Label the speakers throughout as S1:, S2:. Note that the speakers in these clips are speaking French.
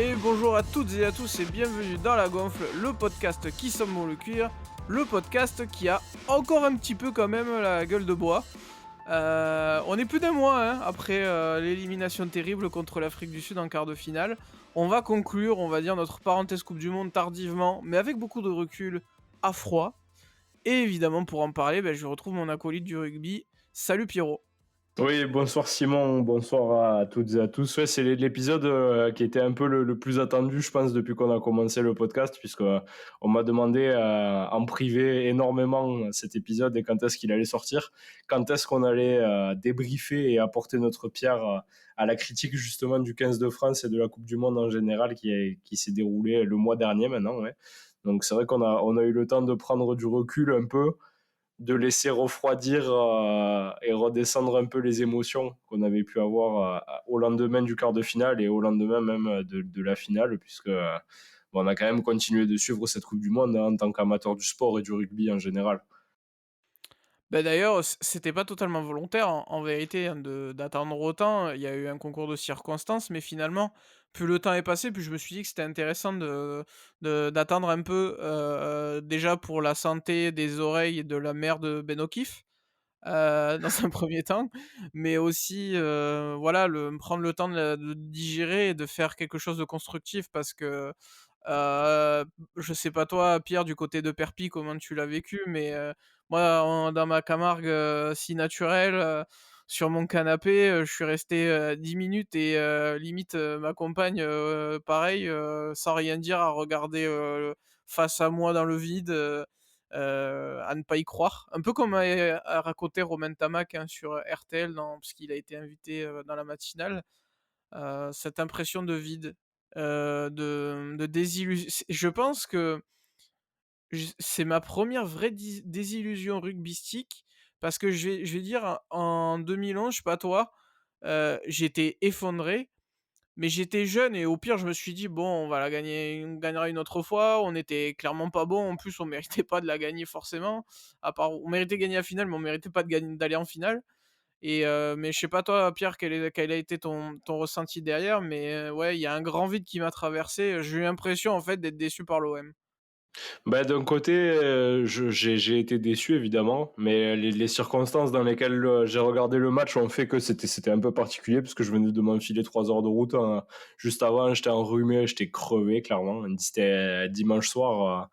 S1: Et bonjour à toutes et à tous et bienvenue dans La Gonfle, le podcast qui somme bon le cuir, le podcast qui a encore un petit peu quand même la gueule de bois. On est plus d'un mois après l'élimination terrible contre l'Afrique du Sud en quart de finale. On va conclure, on va dire, notre parenthèse Coupe du Monde tardivement, mais avec beaucoup de recul, à froid. Et évidemment, pour en parler, je retrouve mon acolyte du rugby. Salut Pierrot.
S2: Oui, bonsoir Simon, bonsoir à toutes et à tous. Ouais, c'est l'épisode qui était un peu le plus attendu, je pense, depuis qu'on a commencé le podcast, puisque on m'a demandé en privé énormément cet épisode et quand est-ce qu'il allait sortir, quand est-ce qu'on allait débriefer et apporter notre pierre à la critique justement du 15 de France et de la Coupe du Monde en général qui s'est déroulée le mois dernier maintenant. Ouais. Donc c'est vrai qu'on a eu le temps de prendre du recul un peu, de laisser refroidir et redescendre un peu les émotions qu'on avait pu avoir au lendemain du quart de finale et au lendemain même de la finale, puisque on a quand même continué de suivre cette Coupe du Monde en tant qu'amateur du sport et du rugby en général.
S1: D'ailleurs, c'était pas totalement volontaire en vérité, d'attendre autant. Il y a eu un concours de circonstances, mais finalement, plus le temps est passé, plus je me suis dit que c'était intéressant d'attendre un peu, déjà pour la santé des oreilles et de la mère de Ben O'Keefe, dans un premier temps, mais aussi, voilà, prendre le temps de digérer et de faire quelque chose de constructif parce que, je sais pas toi, Pierre, du côté de Perpi, comment tu l'as vécu, mais moi, dans ma Camargue, si naturelle, sur mon canapé, je suis resté, 10 minutes et limite, ma compagne, pareil, sans rien dire, à regarder, face à moi dans le vide, à ne pas y croire. Un peu comme a raconté Romain Tamac, hein, sur RTL parce qu'il a été invité, dans la matinale. Cette impression de vide, de je pense que c'est ma première vraie désillusion rugbystique parce que je vais dire en 2011, je sais pas toi, j'étais effondré, mais j'étais jeune et au pire je me suis dit: «Bon, on va la gagner, on gagnera une autre fois». On était clairement pas bon, en plus on méritait pas de la gagner forcément, à part on méritait de gagner la finale, mais on méritait pas d'aller en finale. Et mais je sais pas toi Pierre, quel a été ton ressenti derrière, mais ouais, il y a un grand vide qui m'a traversé, j'ai eu l'impression en fait d'être déçu par l'OM.
S2: Bah, d'un côté, j'ai été déçu évidemment, mais les circonstances dans lesquelles j'ai regardé le match ont fait que c'était un peu particulier parce que je venais de m'enfiler 3 heures de route, hein. Juste avant, j'étais enrhumé, j'étais crevé clairement. C'était dimanche soir,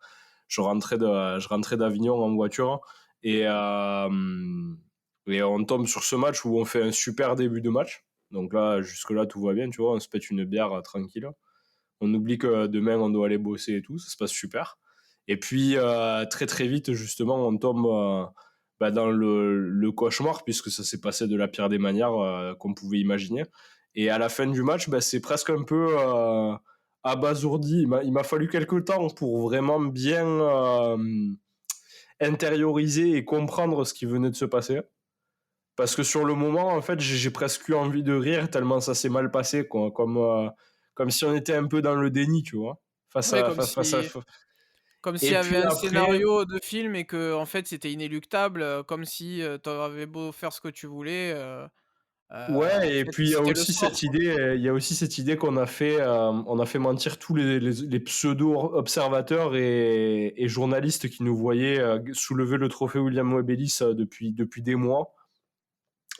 S2: je rentrais d'Avignon en voiture et, et on tombe sur ce match où on fait un super début de match. Donc là, jusque-là, tout va bien, tu vois, on se pète une bière tranquille. On oublie que demain, on doit aller bosser et tout, ça se passe super. Et puis, très très vite, justement, on tombe dans le cauchemar, puisque ça s'est passé de la pire des manières qu'on pouvait imaginer. Et à la fin du match, c'est presque un peu abasourdi. Il m'a fallu quelques temps pour vraiment bien intérioriser et comprendre ce qui venait de se passer. Parce que sur le moment, en fait, j'ai presque eu envie de rire tellement ça s'est mal passé, quoi. Comme si on était un peu dans le déni, tu vois. Face
S1: Ouais,
S2: à, face à...
S1: comme s'il y
S2: Et
S1: avait
S2: puis
S1: un
S2: après,
S1: scénario de film et que en fait c'était inéluctable, comme si, tu avais beau faire ce que tu voulais, en
S2: ouais, et
S1: fait
S2: puis
S1: c'était le sort, quoi.
S2: il y a aussi cette idée on a fait mentir tous les pseudo-observateurs et journalistes qui nous voyaient soulever le trophée William Webelis depuis des mois.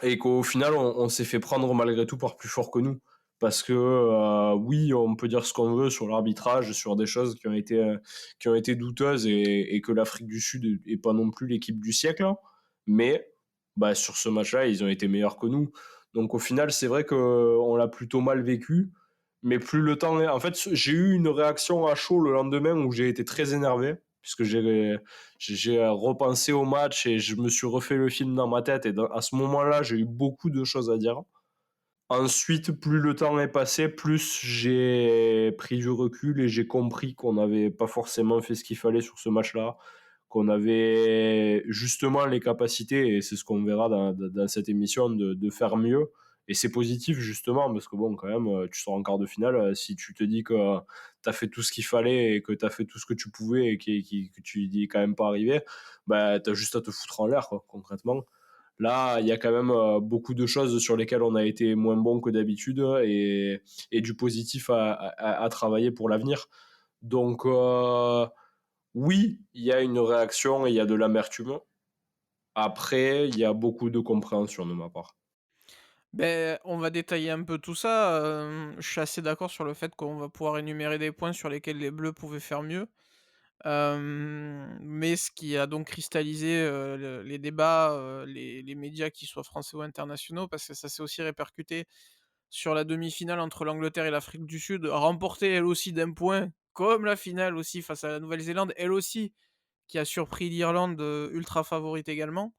S2: Et qu'au final, on s'est fait prendre malgré tout par plus fort que nous. Parce que oui, on peut dire ce qu'on veut sur l'arbitrage, sur des choses qui ont été douteuses et que l'Afrique du Sud est pas non plus l'équipe du siècle. Hein. Mais sur ce match-là, ils ont été meilleurs que nous. Donc au final, c'est vrai qu'on l'a plutôt mal vécu. Mais plus le temps est... En fait, j'ai eu une réaction à chaud le lendemain où j'ai été très énervé, puisque j'ai repensé au match et je me suis refait le film dans ma tête. Et à ce moment-là, j'ai eu beaucoup de choses à dire. Ensuite, plus le temps est passé, plus j'ai pris du recul et j'ai compris qu'on n'avait pas forcément fait ce qu'il fallait sur ce match-là, qu'on avait justement les capacités, et c'est ce qu'on verra dans cette émission, de faire mieux. Et c'est positif justement, parce que bon, quand même, tu sors en quart de finale, si tu te dis que tu as fait tout ce qu'il fallait et que tu as fait tout ce que tu pouvais et que tu n'y es quand même pas arrivé, tu as juste à te foutre en l'air, quoi, concrètement. Là, il y a quand même beaucoup de choses sur lesquelles on a été moins bon que d'habitude et du positif à travailler pour l'avenir. Donc, oui, il y a une réaction et il y a de l'amertume. Après, il y a beaucoup de compréhension de ma part.
S1: Ben, on va détailler un peu tout ça, je suis assez d'accord sur le fait qu'on va pouvoir énumérer des points sur lesquels les Bleus pouvaient faire mieux. Mais ce qui a donc cristallisé, les débats, les médias, qu'ils soient français ou internationaux, parce que ça s'est aussi répercuté sur la demi-finale entre l'Angleterre et l'Afrique du Sud, remportée elle aussi d'1 point, comme la finale aussi face à la Nouvelle-Zélande, elle aussi, qui a surpris l'Irlande, ultra favorite également.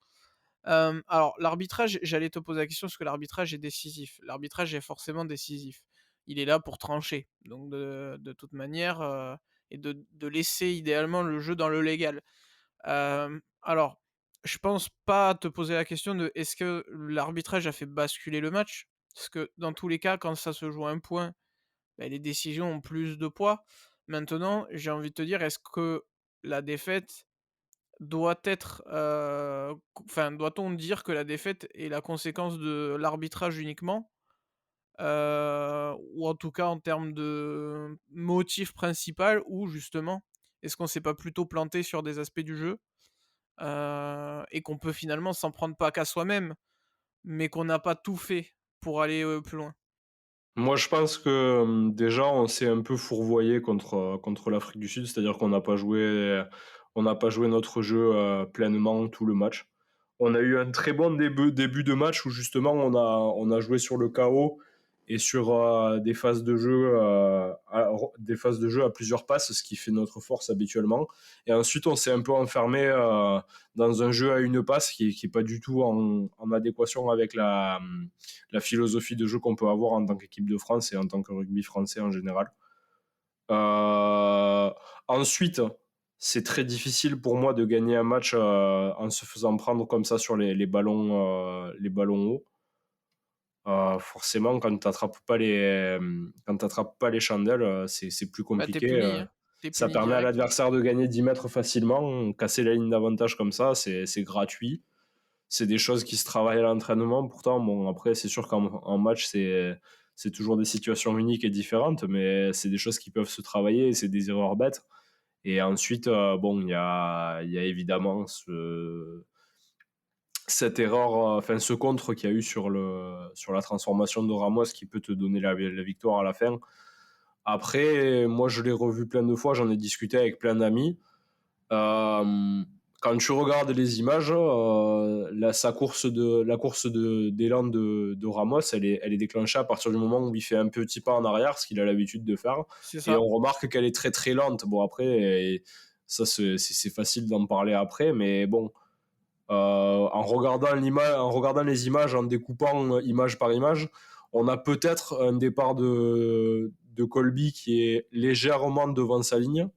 S1: Alors l'arbitrage, j'allais te poser la question parce que l'arbitrage est décisif. L'arbitrage est forcément décisif. Il est là pour trancher, donc de toute manière, et de laisser idéalement le jeu dans le légal. Alors, je pense pas te poser la question de: «Est-ce que l'arbitrage a fait basculer le match?» Parce que dans tous les cas, quand ça se joue à 1 point, bah, les décisions ont plus de poids. Maintenant, j'ai envie de te dire, est-ce que la défaite doit être, enfin, doit-on dire que la défaite est la conséquence de l'arbitrage uniquement? Ou en tout cas en termes de motif principal, ou justement, est-ce qu'on s'est pas plutôt planté sur des aspects du jeu, et qu'on peut finalement s'en prendre pas qu'à soi-même, mais qu'on n'a pas tout fait pour aller, plus loin?
S2: Moi, je pense que déjà, on s'est un peu fourvoyé contre l'Afrique du Sud, c'est-à-dire on n'a pas joué notre jeu pleinement tout le match. On a eu un très bon début de match où justement on a joué sur le chaos et sur des phases de jeu à plusieurs passes, ce qui fait notre force habituellement. Et ensuite, on s'est un peu enfermé dans un jeu à une passe qui est pas du tout en adéquation avec la philosophie de jeu qu'on peut avoir en tant qu'équipe de France et en tant que rugby français en général. Euh, Ensuite, c'est très difficile pour moi de gagner un match en se faisant prendre comme ça sur les ballons hauts. Forcément, quand t'attrapes pas les chandelles, c'est plus
S1: Bah, tu
S2: compliqué.
S1: puni, hein. Tu
S2: Ça
S1: puni
S2: permet à
S1: direct.
S2: l'adversaire de gagner 10 mètres facilement. Casser la ligne d'avantage comme ça, c'est gratuit. C'est des choses qui se travaillent à l'entraînement. Pourtant, bon, après, c'est sûr qu'en match, c'est toujours des situations uniques et différentes, mais c'est des choses qui peuvent se travailler et c'est des erreurs bêtes. Et ensuite, bon, il y a évidemment cette erreur, enfin, ce contre qu'il y a eu sur la transformation de Ramos qui peut te donner la victoire à la fin. Après, moi, je l'ai revu plein de fois, j'en ai discuté avec plein d'amis. Euh, Quand tu regardes les images, la course d'élan de Ramos, elle est déclenchée à partir du moment où il fait un petit pas en arrière, ce qu'il a l'habitude de faire,
S1: C'est
S2: et on
S1: ça.
S2: remarque qu'elle est très très lente. Bon après, ça c'est facile d'en parler après, mais bon, en regardant les images, en découpant image par image, on a peut-être un départ de Colby qui est légèrement devant sa ligne.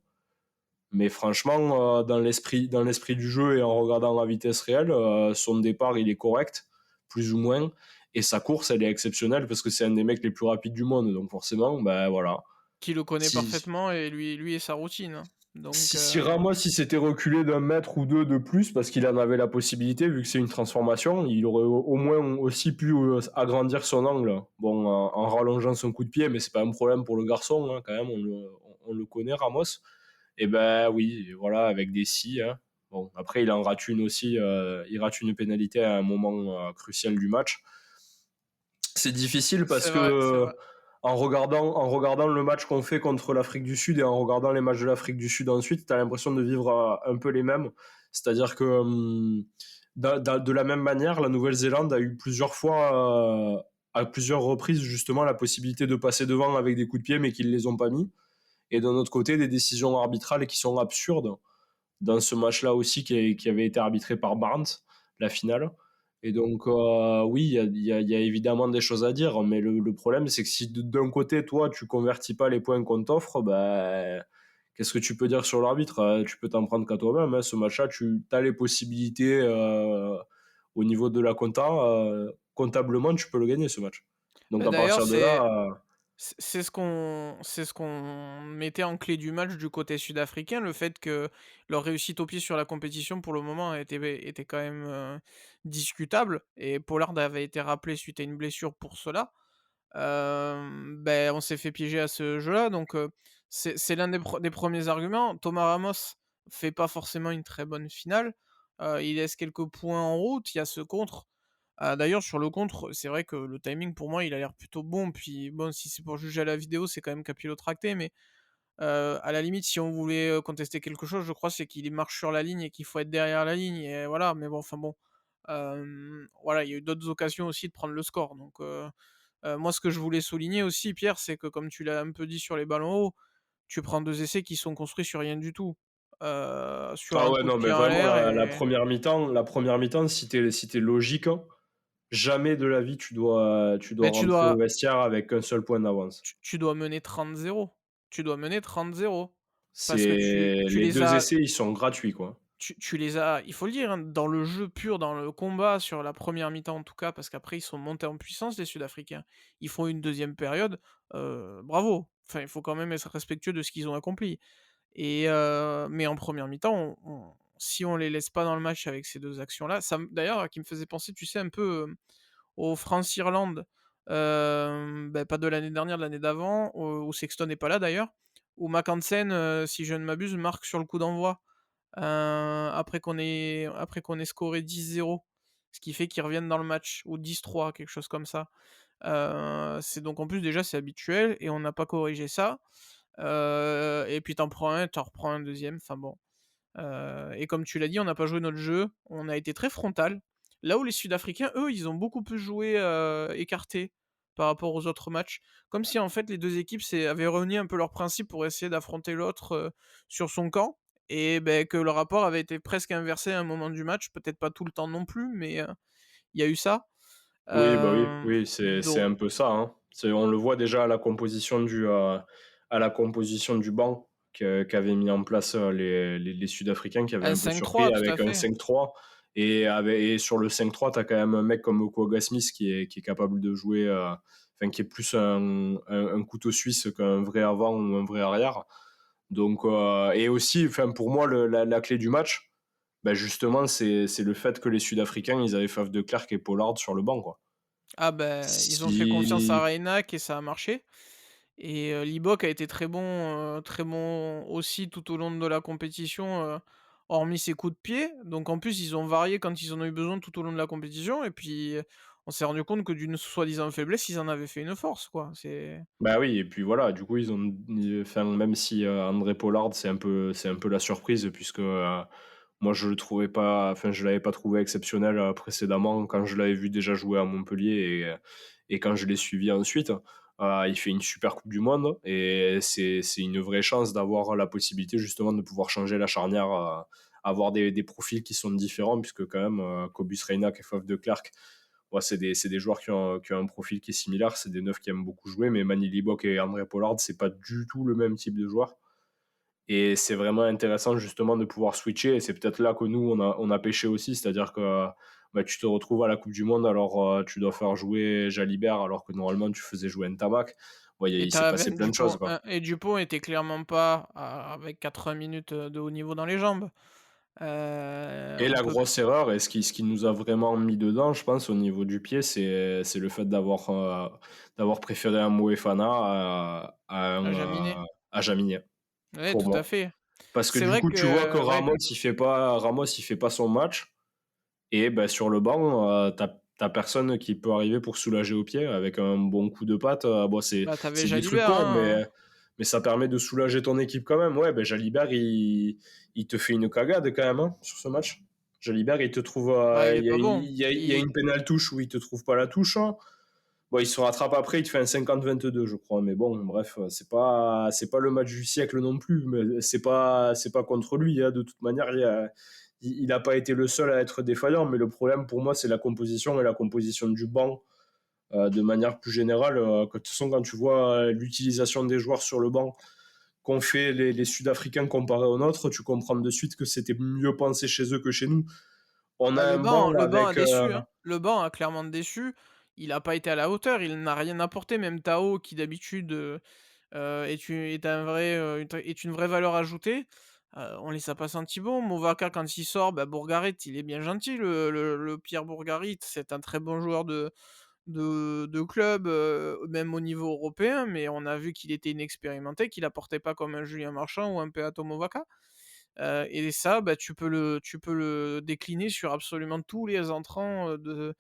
S2: Mais franchement, dans l'esprit du jeu et en regardant la vitesse réelle, son départ, il est correct, plus ou moins. Et sa course, elle est exceptionnelle parce que c'est un des mecs les plus rapides du monde. Donc forcément, ben voilà.
S1: Qui le connaît
S2: Si,
S1: parfaitement, et lui et sa routine, hein. Donc
S2: si Ramos il s'était reculé d'un mètre ou deux de plus parce qu'il en avait la possibilité, vu que c'est une transformation, il aurait au moins aussi pu agrandir son angle. Bon, en rallongeant son coup de pied, mais c'est pas un problème pour le garçon, hein, quand même, on le connaît, Ramos. Et ben oui, voilà, avec des si. Hein. Bon, après, il en rate une aussi. Il rate une pénalité à un moment crucial du match. C'est difficile parce
S1: c'est vrai, c'est
S2: que
S1: vrai.
S2: en regardant le match qu'on fait contre l'Afrique du Sud et en regardant les matchs de l'Afrique du Sud ensuite, tu as l'impression de vivre un peu les mêmes. C'est-à-dire que de la même manière, la Nouvelle-Zélande a eu plusieurs fois, à plusieurs reprises, justement, la possibilité de passer devant avec des coups de pied, mais qu'ils ne les ont pas mis. Et d'un autre côté, des décisions arbitrales qui sont absurdes dans ce match-là aussi qui avait été arbitré par Barnes, la finale. Et donc, oui, il y a évidemment des choses à dire, mais le problème, c'est que si d'un côté, toi, tu convertis pas les points qu'on t'offre, bah, qu'est-ce que tu peux dire sur l'arbitre? Tu peux t'en prendre qu'à toi-même. Hein. Ce match-là, tu as les possibilités au niveau de la compta. Comptablement, tu peux le gagner, ce match. Donc,
S1: Bah,
S2: à
S1: d'ailleurs,
S2: partir de
S1: c'est
S2: là.
S1: C'est ce qu'on mettait en clé du match du côté sud-africain, le fait que leur réussite au pied sur la compétition pour le moment était quand même, discutable et Pollard avait été rappelé suite à une blessure pour cela. On s'est fait piéger à ce jeu-là donc c'est l'un des premiers arguments. Thomas Ramos fait pas forcément une très bonne finale, il laisse quelques points en route, il y a ce contre. D'ailleurs sur le contre, c'est vrai que le timing pour moi il a l'air plutôt bon, puis bon si c'est pour juger à la vidéo, c'est quand même capillotracté mais à la limite si on voulait, contester quelque chose, je crois c'est qu'il marche sur la ligne et qu'il faut être derrière la ligne et voilà, mais bon, enfin bon, voilà, il y a eu d'autres occasions aussi de prendre le score donc moi, ce que je voulais souligner aussi, Pierre, c'est que comme tu l'as un peu dit sur les ballons hauts, tu prends 2 essais qui sont construits sur rien du tout, sur
S2: Ah
S1: un
S2: ouais,
S1: coup de
S2: non, mais
S1: pied en
S2: vraiment
S1: l'air
S2: la
S1: et
S2: 1re mi-temps si tu logique, hein, jamais de la vie tu dois
S1: tu
S2: rentrer au
S1: dois
S2: vestiaire avec un seul point d'avance.
S1: tu dois mener 30-0. Tu dois mener 30-0 parce que tu
S2: C'est
S1: tu
S2: les
S1: les
S2: 2
S1: as
S2: essais, ils sont gratuits, quoi.
S1: tu les as il faut le dire, hein, dans le jeu pur, dans le combat sur la première mi-temps en tout cas, parce qu'après ils sont montés en puissance les Sud-Africains. Ils font une deuxième période, bravo! Enfin, il faut quand même être respectueux de ce qu'ils ont accompli. Mais en première mi-temps, si on les laisse pas dans le match avec ces 2 actions-là, ça me d'ailleurs, qui me faisait penser, tu sais, un peu, au France-Irlande, pas de l'année dernière, de l'année d'avant, où Sexton n'est pas là d'ailleurs, où McHansen, si je ne m'abuse, marque sur le coup d'envoi, après qu'on ait scoré 10-0, ce qui fait qu'ils reviennent dans le match ou 10-3, quelque chose comme ça. C'est donc en plus déjà c'est habituel et on n'a pas corrigé ça. Et puis t'en prends un, t'en reprends un deuxième. Enfin bon, et comme tu l'as dit, on n'a pas joué notre jeu, on a été très frontal. Là où les Sud-Africains, eux, ils ont beaucoup plus joué, écartés par rapport aux autres matchs. Comme si en fait les 2 équipes avaient renié un peu leurs principes pour essayer d'affronter l'autre, sur son camp et que le rapport avait été presque inversé à un moment du match. Peut-être pas tout le temps non plus, mais il y a eu ça.
S2: Oui, bah, oui,
S1: Hem,
S2: oui, c'est
S1: donc
S2: un peu ça, hein. On le voit déjà à la composition du banc qu'avaient mis en place, les Sud-Africains qui avaient
S1: un
S2: un peu surpris
S1: 5-3, tout à
S2: avec un
S1: fait.
S2: 5-3 et sur le 5-3, tu as quand même un mec comme Kwagga Smith qui est capable de jouer, enfin qui est plus un couteau suisse qu'un vrai avant ou un vrai arrière. Donc et aussi, enfin pour moi la clé du match, bah, justement c'est le fait que les Sud-Africains, ils avaient Faf de Klerk et Pollard sur le banc, quoi.
S1: Ah ben, ils ont fait confiance à
S2: Si
S1: Reinach et ça a marché et Libock a été très bon aussi tout au long de la compétition, hormis ses coups de pied. Donc en plus, ils ont varié quand ils en ont eu besoin tout au long de la compétition et puis, on s'est rendu compte que d'une soi-disant faiblesse, ils en avaient fait une force, quoi.
S2: bah, oui et puis voilà, du coup, enfin, même si, André Pollard, c'est un peu la surprise puisque, moi je le trouvais pas enfin, je l'avais pas trouvé exceptionnel, précédemment quand je l'avais vu déjà jouer à Montpellier et quand je l'ai suivi ensuite. Il fait une super coupe du monde et c'est une vraie chance d'avoir la possibilité justement de pouvoir changer la charnière, avoir des profils qui sont différents puisque quand même, Cobus Reinach et Faf de Klerk, ouais, c'est des joueurs qui ont un profil qui est similaire, c'est des neufs qui aiment beaucoup jouer, mais Manny Libok et André Pollard, c'est pas du tout le même type de joueur. Et c'est vraiment intéressant justement de pouvoir switcher, et c'est peut-être là que nous, on a pêché aussi, c'est-à-dire que bah, tu te retrouves à la Coupe du Monde, alors tu dois faire jouer Jalibert, alors que normalement tu faisais jouer Ntamak. Ouais,
S1: Et
S2: il
S1: tu
S2: s'est
S1: avais
S2: passé plein de choses, quoi.
S1: Dupont était clairement pas avec 80 minutes, de haut niveau dans les jambes.
S2: Et
S1: On
S2: la
S1: peut
S2: grosse erreur, et ce qui nous a vraiment mis dedans, je pense, au niveau du pied, c'est le fait d'avoir préféré un Moefana
S1: à Jaminet.
S2: à Jaminier,
S1: Ouais,
S2: pour
S1: tout à
S2: moi.
S1: fait.
S2: Parce que
S1: C'est
S2: du
S1: vrai
S2: coup, tu vois que
S1: que ouais.
S2: Ramos, il fait pas son match, et ben, sur le banc, t'as personne qui peut arriver pour soulager au pied avec un bon coup de patte. Bon, c'est
S1: Bah, tu avais
S2: c'est des trucs
S1: Jalibert,
S2: cons,
S1: hein,
S2: mais ça permet de soulager ton équipe quand même. Ouais, ben Jalibert, il te fait une cagade quand même, hein, sur ce match. Jalibert, il te trouve,
S1: bah, il est
S2: il y a,
S1: pas bon.
S2: il y a une pénale touche où il te trouve pas la touche, hein. Bon, il se rattrape après, il te fait un 50-22, je crois. Mais bon, bref, c'est pas le match du siècle non plus. Mais c'est pas contre lui, hein. De toute manière, il a pas été le seul à être défaillant. Mais le problème pour moi, c'est la composition et la composition du banc, de manière plus générale. De toute façon, quand tu vois l'utilisation des joueurs sur le banc qu'ont fait les Sud-Africains comparé aux nôtres, tu comprends de suite que c'était mieux pensé chez eux que chez nous. On
S1: Bah,
S2: a un banc
S1: le banc a
S2: avec
S1: déçu, hein. Le banc a clairement déçu. il a pas été à la hauteur, il n'a rien apporté. Même Tao qui d'habitude, est un vrai, est une vraie valeur ajoutée, on les a pas sentis bons. Movaka quand il sort, bah, Bourgarit, il est bien gentil, le Pierre Bourgarit, c'est un très bon joueur de club, même au niveau européen, mais on a vu qu'il était inexpérimenté, qu'il apportait pas comme un Julien Marchand ou un Peato Movaka. Et ça, bah, tu peux le décliner sur absolument tous les entrants, de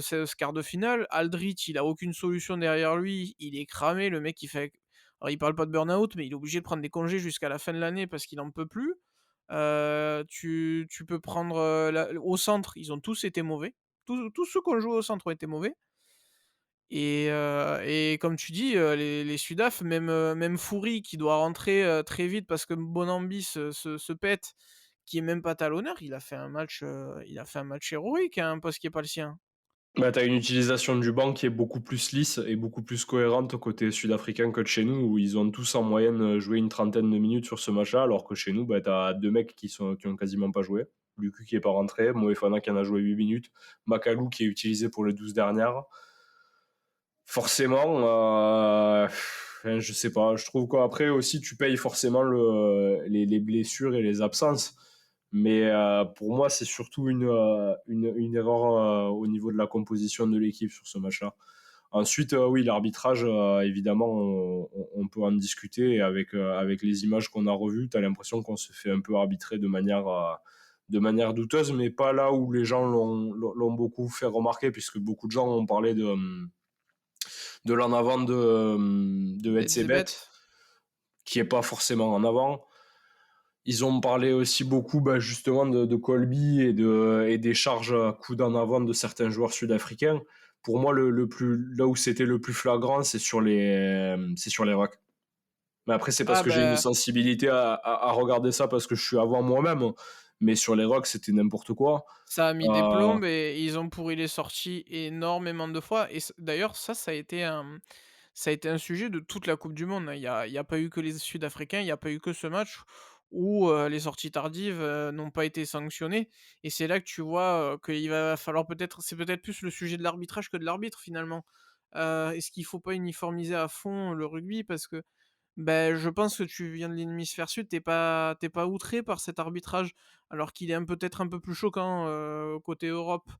S1: ce quart de finale. Aldrit, il a aucune solution derrière lui, il est cramé, le mec il fait alors il parle pas de burn-out, mais il est obligé de prendre des congés jusqu'à la fin de l'année parce qu'il en peut plus. Tu peux prendre, la au centre, ils ont tous été mauvais. Tous ceux qui ont joué au centre ont été mauvais. Et comme tu dis, les Sudaf, même Foury qui doit rentrer, très vite parce que Bonambi se pète, qui est même pas talonneur, il a fait un match héroïque à un poste qui est pas le sien.
S2: Bah, tu as une utilisation du banc qui est beaucoup plus lisse et beaucoup plus cohérente côté sud-africain que de chez nous, où ils ont tous en moyenne joué une trentaine de minutes sur ce match-là, alors que chez nous, bah, tu as deux mecs qui ont quasiment pas joué. Lucu qui est pas rentré, Moefana qui en a joué 8 minutes, Makalou qui est utilisé pour les 12 dernières. Forcément, je sais pas, je trouve qu'après aussi tu payes forcément les blessures et les absences. Mais pour moi, c'est surtout une erreur au niveau de la composition de l'équipe sur ce match-là. Ensuite, oui, l'arbitrage, évidemment, on peut en discuter. Et avec les images qu'on a revues, tu as l'impression qu'on se fait un peu arbitrer de manière douteuse, mais pas là où les gens l'ont beaucoup fait remarquer, puisque beaucoup de gens ont parlé de l'en avant de Etzebet,
S1: Benzebeth.
S2: qui est pas forcément en avant. Ils ont parlé aussi beaucoup justement de Colby et des charges à coups d'en avant de certains joueurs sud-africains. Pour moi, là où c'était le plus flagrant, c'est sur les rocks. Mais après, c'est parce
S1: Ah
S2: que j'ai une
S1: bah,
S2: sensibilité à regarder ça parce que je suis avant moi-même. Mais sur les rocks, c'était n'importe quoi.
S1: ça a mis des
S2: Euh,
S1: plombes et ils ont pourri les sorties énormément de fois et d'ailleurs ça a été un sujet de toute la coupe du monde, hein. Il y a pas eu que les Sud-Africains, il y a pas eu que ce match où, les sorties tardives, n'ont pas été sanctionnées et c'est là que tu vois, qu'il va falloir c'est peut-être plus le sujet de l'arbitrage que de l'arbitre finalement. Est-ce qu'il faut pas uniformiser à fond le rugby? Parce que ben, je pense que tu viens de l'hémisphère sud, t'es pas outré par cet arbitrage, alors qu'il est peut-être un peu plus choquant, côté Europe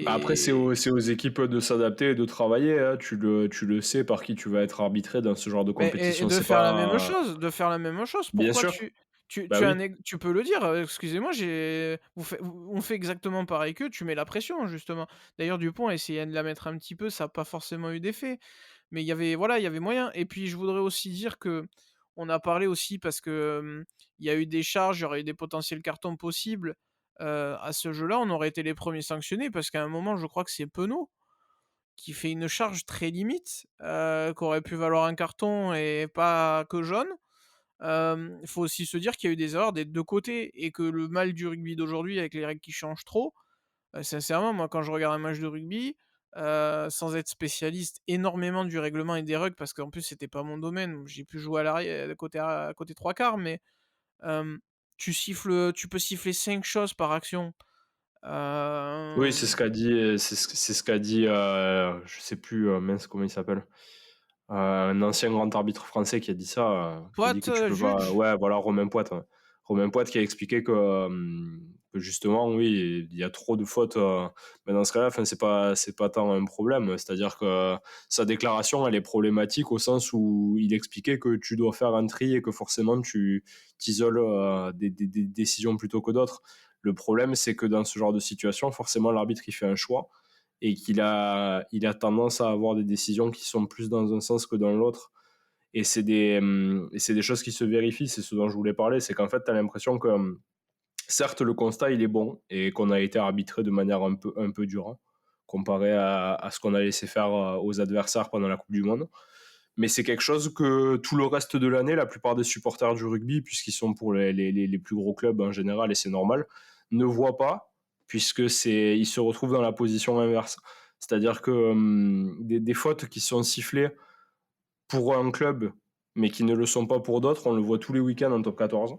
S2: Après,
S1: et
S2: c'est aux équipes de s'adapter et de travailler, hein. Tu le sais par qui tu vas être arbitré dans ce genre de
S1: beh et
S2: compétition.
S1: de
S2: C'est
S1: faire la même
S2: pas.
S1: chose, de faire la même chose.
S2: Bien
S1: Pourquoi
S2: sûr. Bah
S1: tu as
S2: oui.
S1: un ex tu peux le dire, «Excusez-moi, on fait exactement pareil qu'eux», tu mets la pression justement. D'ailleurs Dupont a essayé de la mettre un petit peu, ça a pas forcément eu d'effet, mais il y avait moyen et puis je voudrais aussi dire que on a parlé aussi parce que, il y a eu des charges, il y aurait eu des potentiels cartons possibles, à ce jeu-là, on aurait été les premiers sanctionnés parce qu'à un moment, je crois que c'est Penaud qui fait une charge très limite, qui aurait pu valoir un carton et pas que jaune. Il faut aussi se dire qu'il y a eu des erreurs des 2 côtés et que le mal du rugby d'aujourd'hui avec les règles qui changent trop, sincèrement, moi, quand je regarde un match de rugby, sans être spécialiste énormément du règlement et des règles, parce qu'en plus c'était pas mon domaine, j'ai pu jouer à l'arrière, côté 3 quarts, mais hem, tu peux siffler 5 choses par action.
S2: Oui, c'est ce
S1: Hem,
S2: qu'a dit, c'est ce qu'a dit, je sais plus, mince, comment il s'appelle? Un ancien grand arbitre français qui a dit ça, qui a dit
S1: Poite,
S2: que tu peux pas,
S1: Judge?
S2: ouais, voilà, Romain Poite, ouais. Romain Poite qui a expliqué que justement, oui, il y a trop de fautes, mais dans ce cas-là, enfin, c'est pas tant un problème. C'est-à-dire que sa déclaration, elle est problématique au sens où il expliquait que tu dois faire un tri et que forcément tu t'isoles, des décisions plutôt que d'autres. Le problème, c'est que dans ce genre de situation, forcément, l'arbitre, il fait un choix et il a tendance à avoir des décisions qui sont plus dans un sens que dans l'autre. Et c'est des choses qui se vérifient, c'est ce dont je voulais parler, c'est qu'en fait, tu as l'impression que, certes, le constat, il est bon et qu'on a été arbitré de manière un peu dure, hein, comparé à ce qu'on a laissé faire aux adversaires pendant la Coupe du Monde. Mais c'est quelque chose que tout le reste de l'année, la plupart des supporters du rugby, puisqu'ils sont pour les plus gros clubs en général, et c'est normal, ne voient pas, puisque ils se retrouvent dans la position inverse. C'est-à-dire que des fautes qui sont sifflées pour un club, mais qui ne le sont pas pour d'autres, on le voit tous les week-ends en top 14.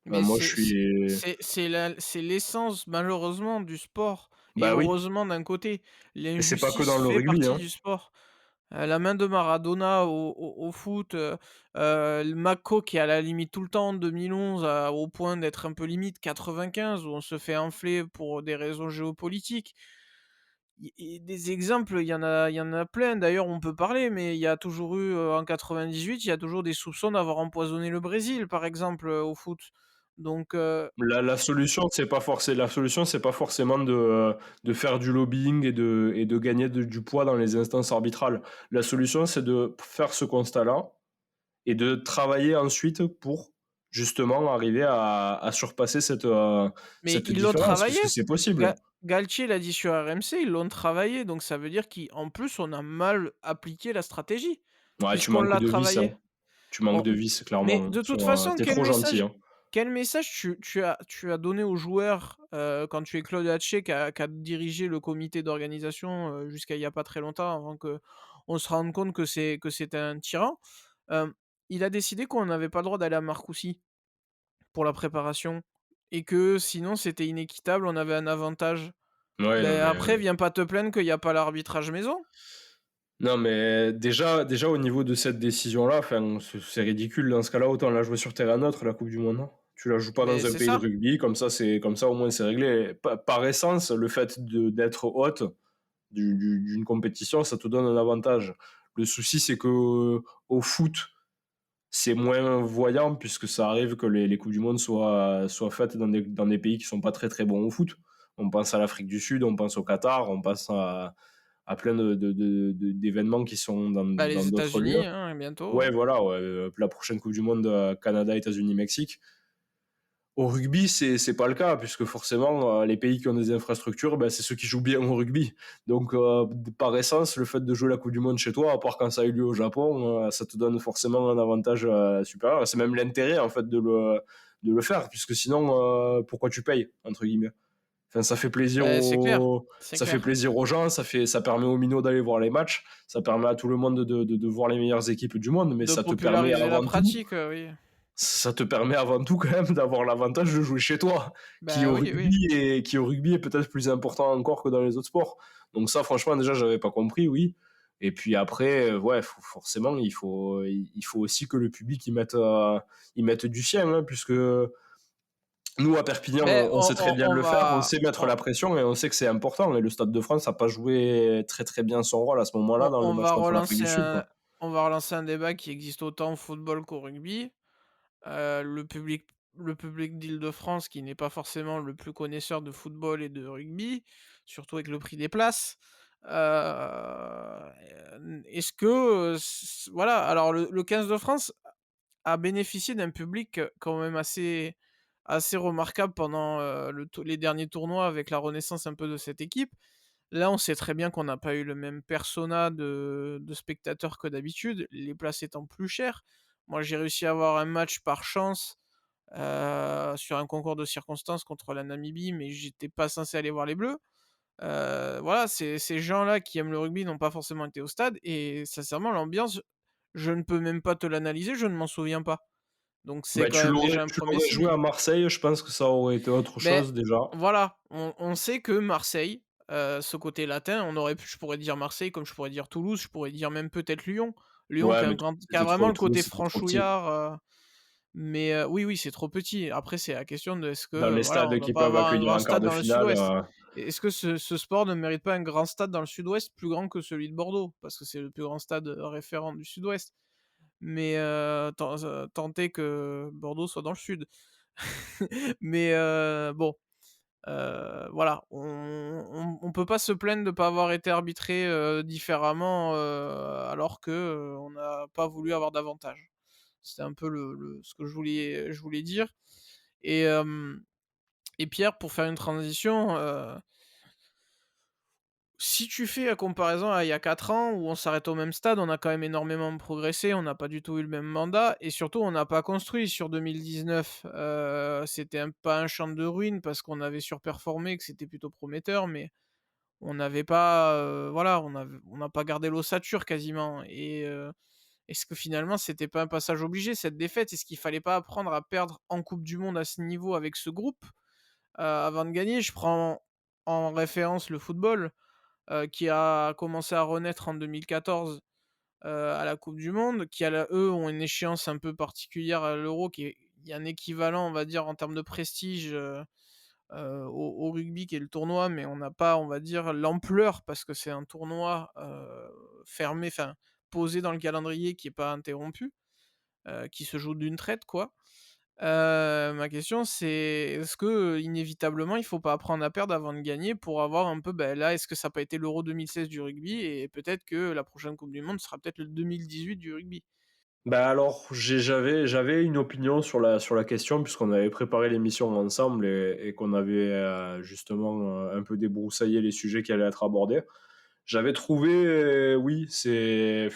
S1: Mais
S2: Moi, je
S1: c'est
S2: suis.
S1: c'est c'est la c'est l'essence malheureusement du sport et
S2: Bah oui,
S1: heureusement d'un côté.
S2: et c'est pas que
S1: L'injustice
S2: dans le
S1: fait
S2: rugby,
S1: partie
S2: hein.
S1: du sport. La main de Maradona au foot, le Mako qui est à la limite tout le temps en 2011 au point d'être un peu limite 95 où on se fait enfler pour des raisons géopolitiques. Et des exemples, il y en a plein. D'ailleurs, on peut parler, mais il y a toujours eu, en 98, il y a toujours des soupçons d'avoir empoisonné le Brésil, par exemple, au foot. Donc
S2: La solution, c'est pas forcément de faire du lobbying et de gagner du poids dans les instances arbitrales. La solution, c'est de faire ce constat-là et de travailler ensuite pour justement arriver à surpasser
S1: mais
S2: cette
S1: ils l'ont
S2: différence,
S1: travaillé.
S2: puisque c'est possible.
S1: Galtier l'a dit sur RMC, ils l'ont travaillé, donc ça veut dire qu'en plus, on a mal appliqué la stratégie,
S2: Ouais, tu
S1: puisqu'on
S2: manques
S1: l'a
S2: de vis, hein.
S1: travaillé.
S2: Tu manques
S1: On
S2: de vis,
S1: Mais
S2: clairement, hein.
S1: de toute façon,
S2: Tu trop gentil, hein.
S1: quel message tu as donné aux joueurs, quand tu es Claude Hatché qui a dirigé le comité d'organisation, jusqu'à il y a pas très longtemps avant qu'on se rende compte que c'était un tyran? Hem, il a décidé qu'on n'avait pas le droit d'aller à Marcoussis pour la préparation et que sinon c'était inéquitable, on avait un avantage.
S2: Ouais, non,
S1: Ben
S2: mais
S1: après viens pas te plaindre qu'il y a pas l'arbitrage maison.
S2: non, mais déjà au niveau de cette décision-là, enfin, c'est ridicule dans ce cas-là, autant la jouer sur terrain neutre, la coupe du monde, hein. Tu la joues pas
S1: Mais
S2: dans un
S1: c'est
S2: pays de
S1: ça.
S2: rugby, comme ça au moins c'est réglé. Par essence, le fait d'être hôte d'une compétition, ça te donne un avantage. Le souci, c'est que au foot, c'est moins voyant puisque ça arrive que les coupes du monde soient faites dans des pays qui sont pas très très bons au foot. On pense à l'Afrique du Sud, on pense au Qatar, on pense à plein d'événements qui sont
S1: Bah,
S2: dans
S1: les
S2: d'autres lieux.
S1: États-Unis, hein, bientôt,
S2: Ouais, voilà, ouais, la prochaine Coupe du Monde, Canada, États-Unis, Mexique. Au rugby, c'est pas le cas, puisque forcément, les pays qui ont des infrastructures, ben, c'est ceux qui jouent bien au rugby. Donc, par essence, le fait de jouer la Coupe du Monde chez toi, à part quand ça a eu lieu au Japon, ça te donne forcément un avantage supérieur. C'est même l'intérêt, en fait, de le faire, puisque sinon, pourquoi tu payes, entre guillemets. Enfin,
S1: beh, c'est clair, c'est
S2: ça fait
S1: clair.
S2: plaisir aux gens, ça permet aux minots d'aller voir les matchs, ça permet à tout le monde de voir les meilleures équipes du monde, mais
S1: De populariser la pratique, oui.
S2: ça te permet avant tout quand même d'avoir l'avantage de jouer chez toi,
S1: Bah, oui, oui.
S2: qui au rugby est peut-être plus important encore que dans les autres sports. Donc ça, franchement, déjà, j'avais pas compris, oui. Et puis après, ouais, forcément, il faut aussi que le public y mette du sien, hein, puisque nous, à Perpignan,
S1: Beh,
S2: on sait très bien
S1: on
S2: le faire, on
S1: va
S2: sait mettre la pression et on sait que c'est important. Et le Stade de France n'a pas joué très très bien son rôle à ce moment-là dans le
S1: on
S2: match
S1: va
S2: contre l'Afrique
S1: relancer
S2: du Sud, quoi.
S1: un débat qui existe autant au football qu'au rugby. Le public d'Île-de-France qui n'est pas forcément le plus connaisseur de football et de rugby, surtout avec le prix des places. Est-ce que, voilà, alors le 15 de France a bénéficié d'un public, quand même assez remarquable pendant, les derniers tournois avec la renaissance un peu de cette équipe. Là, on sait très bien qu'on n'a pas eu le même persona de spectateurs que d'habitude, les places étant plus chères. Moi, j'ai réussi à avoir un match par chance, sur un concours de circonstances contre la Namibie, mais j'étais pas censé aller voir les Bleus. Voilà, ces gens-là qui aiment le rugby n'ont pas forcément été au stade et sincèrement l'ambiance, je ne peux même pas te l'analyser, je ne m'en souviens pas. Donc c'est
S2: Bah,
S1: quand même déjà un
S2: tu
S1: premier
S2: l'aurais joué
S1: signe.
S2: à Marseille, je pense que ça aurait été autre
S1: Mais
S2: chose déjà.
S1: voilà, on sait que Marseille, ce côté latin, je pourrais dire Marseille comme je pourrais dire Toulouse, je pourrais dire même peut-être Lyon. Lyon
S2: Ouais, mais
S1: qui a vraiment le
S2: Toulouse,
S1: côté
S2: c'était trop petit.
S1: franchouillard, mais oui, oui, c'est trop petit. Après, c'est la question de est-ce
S2: Dans
S1: que,
S2: les
S1: voilà, on
S2: stades
S1: doit
S2: qui
S1: pas
S2: peuvent
S1: avoir un
S2: accueillir
S1: grand
S2: un quart
S1: stade
S2: de
S1: dans le
S2: finale,
S1: sud-ouest? Est-ce que ce sport ne mérite pas un grand stade dans le sud-ouest plus grand que celui de Bordeaux? Parce que c'est le plus grand stade, référent du sud-ouest. Mais tant est que Bordeaux soit dans le sud. Mais bon, voilà, on peut pas se plaindre de pas avoir été arbitré, différemment, alors que, on n'a pas voulu avoir d'avantage. C'était un peu le ce que je voulais dire et Pierre, pour faire une transition, si tu fais la comparaison à il y a 4 ans où on s'arrête au même stade, on a quand même énormément progressé, on n'a pas du tout eu le même mandat et surtout on n'a pas construit sur 2019. C'était pas un champ de ruines parce qu'on avait surperformé, que c'était plutôt prometteur, mais on n'avait pas, voilà, on n'a pas gardé l'ossature quasiment et est-ce que finalement c'était pas un passage obligé cette défaite? Est-ce qu'il fallait pas apprendre à perdre en coupe du monde à ce niveau avec ce groupe, avant de gagner? en référence le football, qui a commencé à renaître en 2014, à la coupe du monde, qui a la eux, ont une échéance un peu particulière à l'Euro qui est il y a un équivalent, on va dire, en termes de prestige, au rugby qui est le tournoi, mais on n'a pas, on va dire, l'ampleur parce que c'est un tournoi, fermé, enfin, posé dans le calendrier qui est pas interrompu, qui se joue d'une traite, quoi. Ma question c'est, est-ce que, inévitablement, il faut pas apprendre à perdre avant de gagner pour avoir un peu, là, est-ce que ça a pas été l'Euro 2016 du rugby et peut-être que la prochaine coupe du monde sera peut-être le 2018 du rugby?
S2: Bah, alors, j'avais une opinion sur la question puisqu'on avait préparé l'émission ensemble et qu'on avait, justement, un peu débroussaillé les sujets qui allaient être abordés. J'avais trouvé, oui, c'est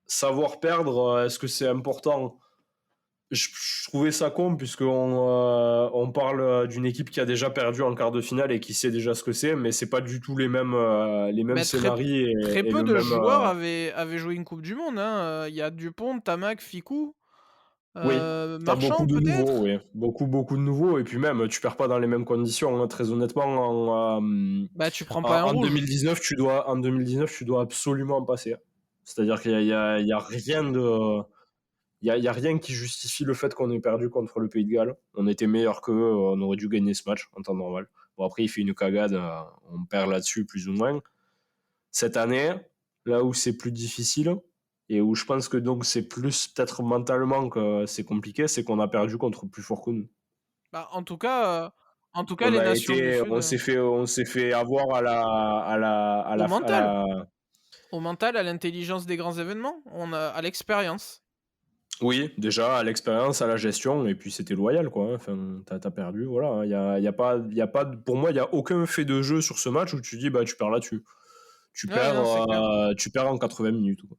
S2: savoir perdre, est-ce que c'est important? Je trouvais ça con puisqu'on, on parle, d'une équipe qui a déjà perdu en quart de finale et qui sait déjà ce que c'est, mais c'est pas du tout les mêmes
S1: Très
S2: scénarios
S1: très
S2: et
S1: peu
S2: le
S1: de
S2: même,
S1: joueurs avaient joué une coupe du monde, hein, il y a Dupont, Tamac, Ficou,
S2: oui, tu as beaucoup
S1: Marchand
S2: de nouveaux,
S1: peut-être?
S2: oui. Beaucoup de nouveaux et puis même, tu perds pas dans les mêmes conditions, hein. Très honnêtement,
S1: Tu prends pas un
S2: en
S1: rouge.
S2: 2019, tu dois absolument passer. C'est-à-dire qu'il y a rien de il y a rien qui justifie le fait qu'on ait perdu contre le Pays de Galles. On était meilleurs qu'eux, on aurait dû gagner ce match en temps normal. Bon, après, il fait une cagade, on perd là-dessus plus ou moins. Cette année, là où c'est plus difficile, et où je pense que donc c'est plus peut-être mentalement que c'est compliqué, c'est qu'on a perdu contre plus fort que nous.
S1: En tout cas les nations du Sud,
S2: On s'est fait avoir
S1: au
S2: à
S1: mental,
S2: la,
S1: au mental, à l'intelligence des grands événements, on a à l'expérience.
S2: oui, déjà à l'expérience, à la gestion, et puis c'était loyal, quoi, hein. Enfin, t'as perdu, voilà, hein. Il y a pas, pour moi, il y a aucun fait de jeu sur ce match où tu dis, bah, tu perds là-dessus.
S1: Ouais, non, c'est clair,
S2: Tu perds en 80 minutes, quoi.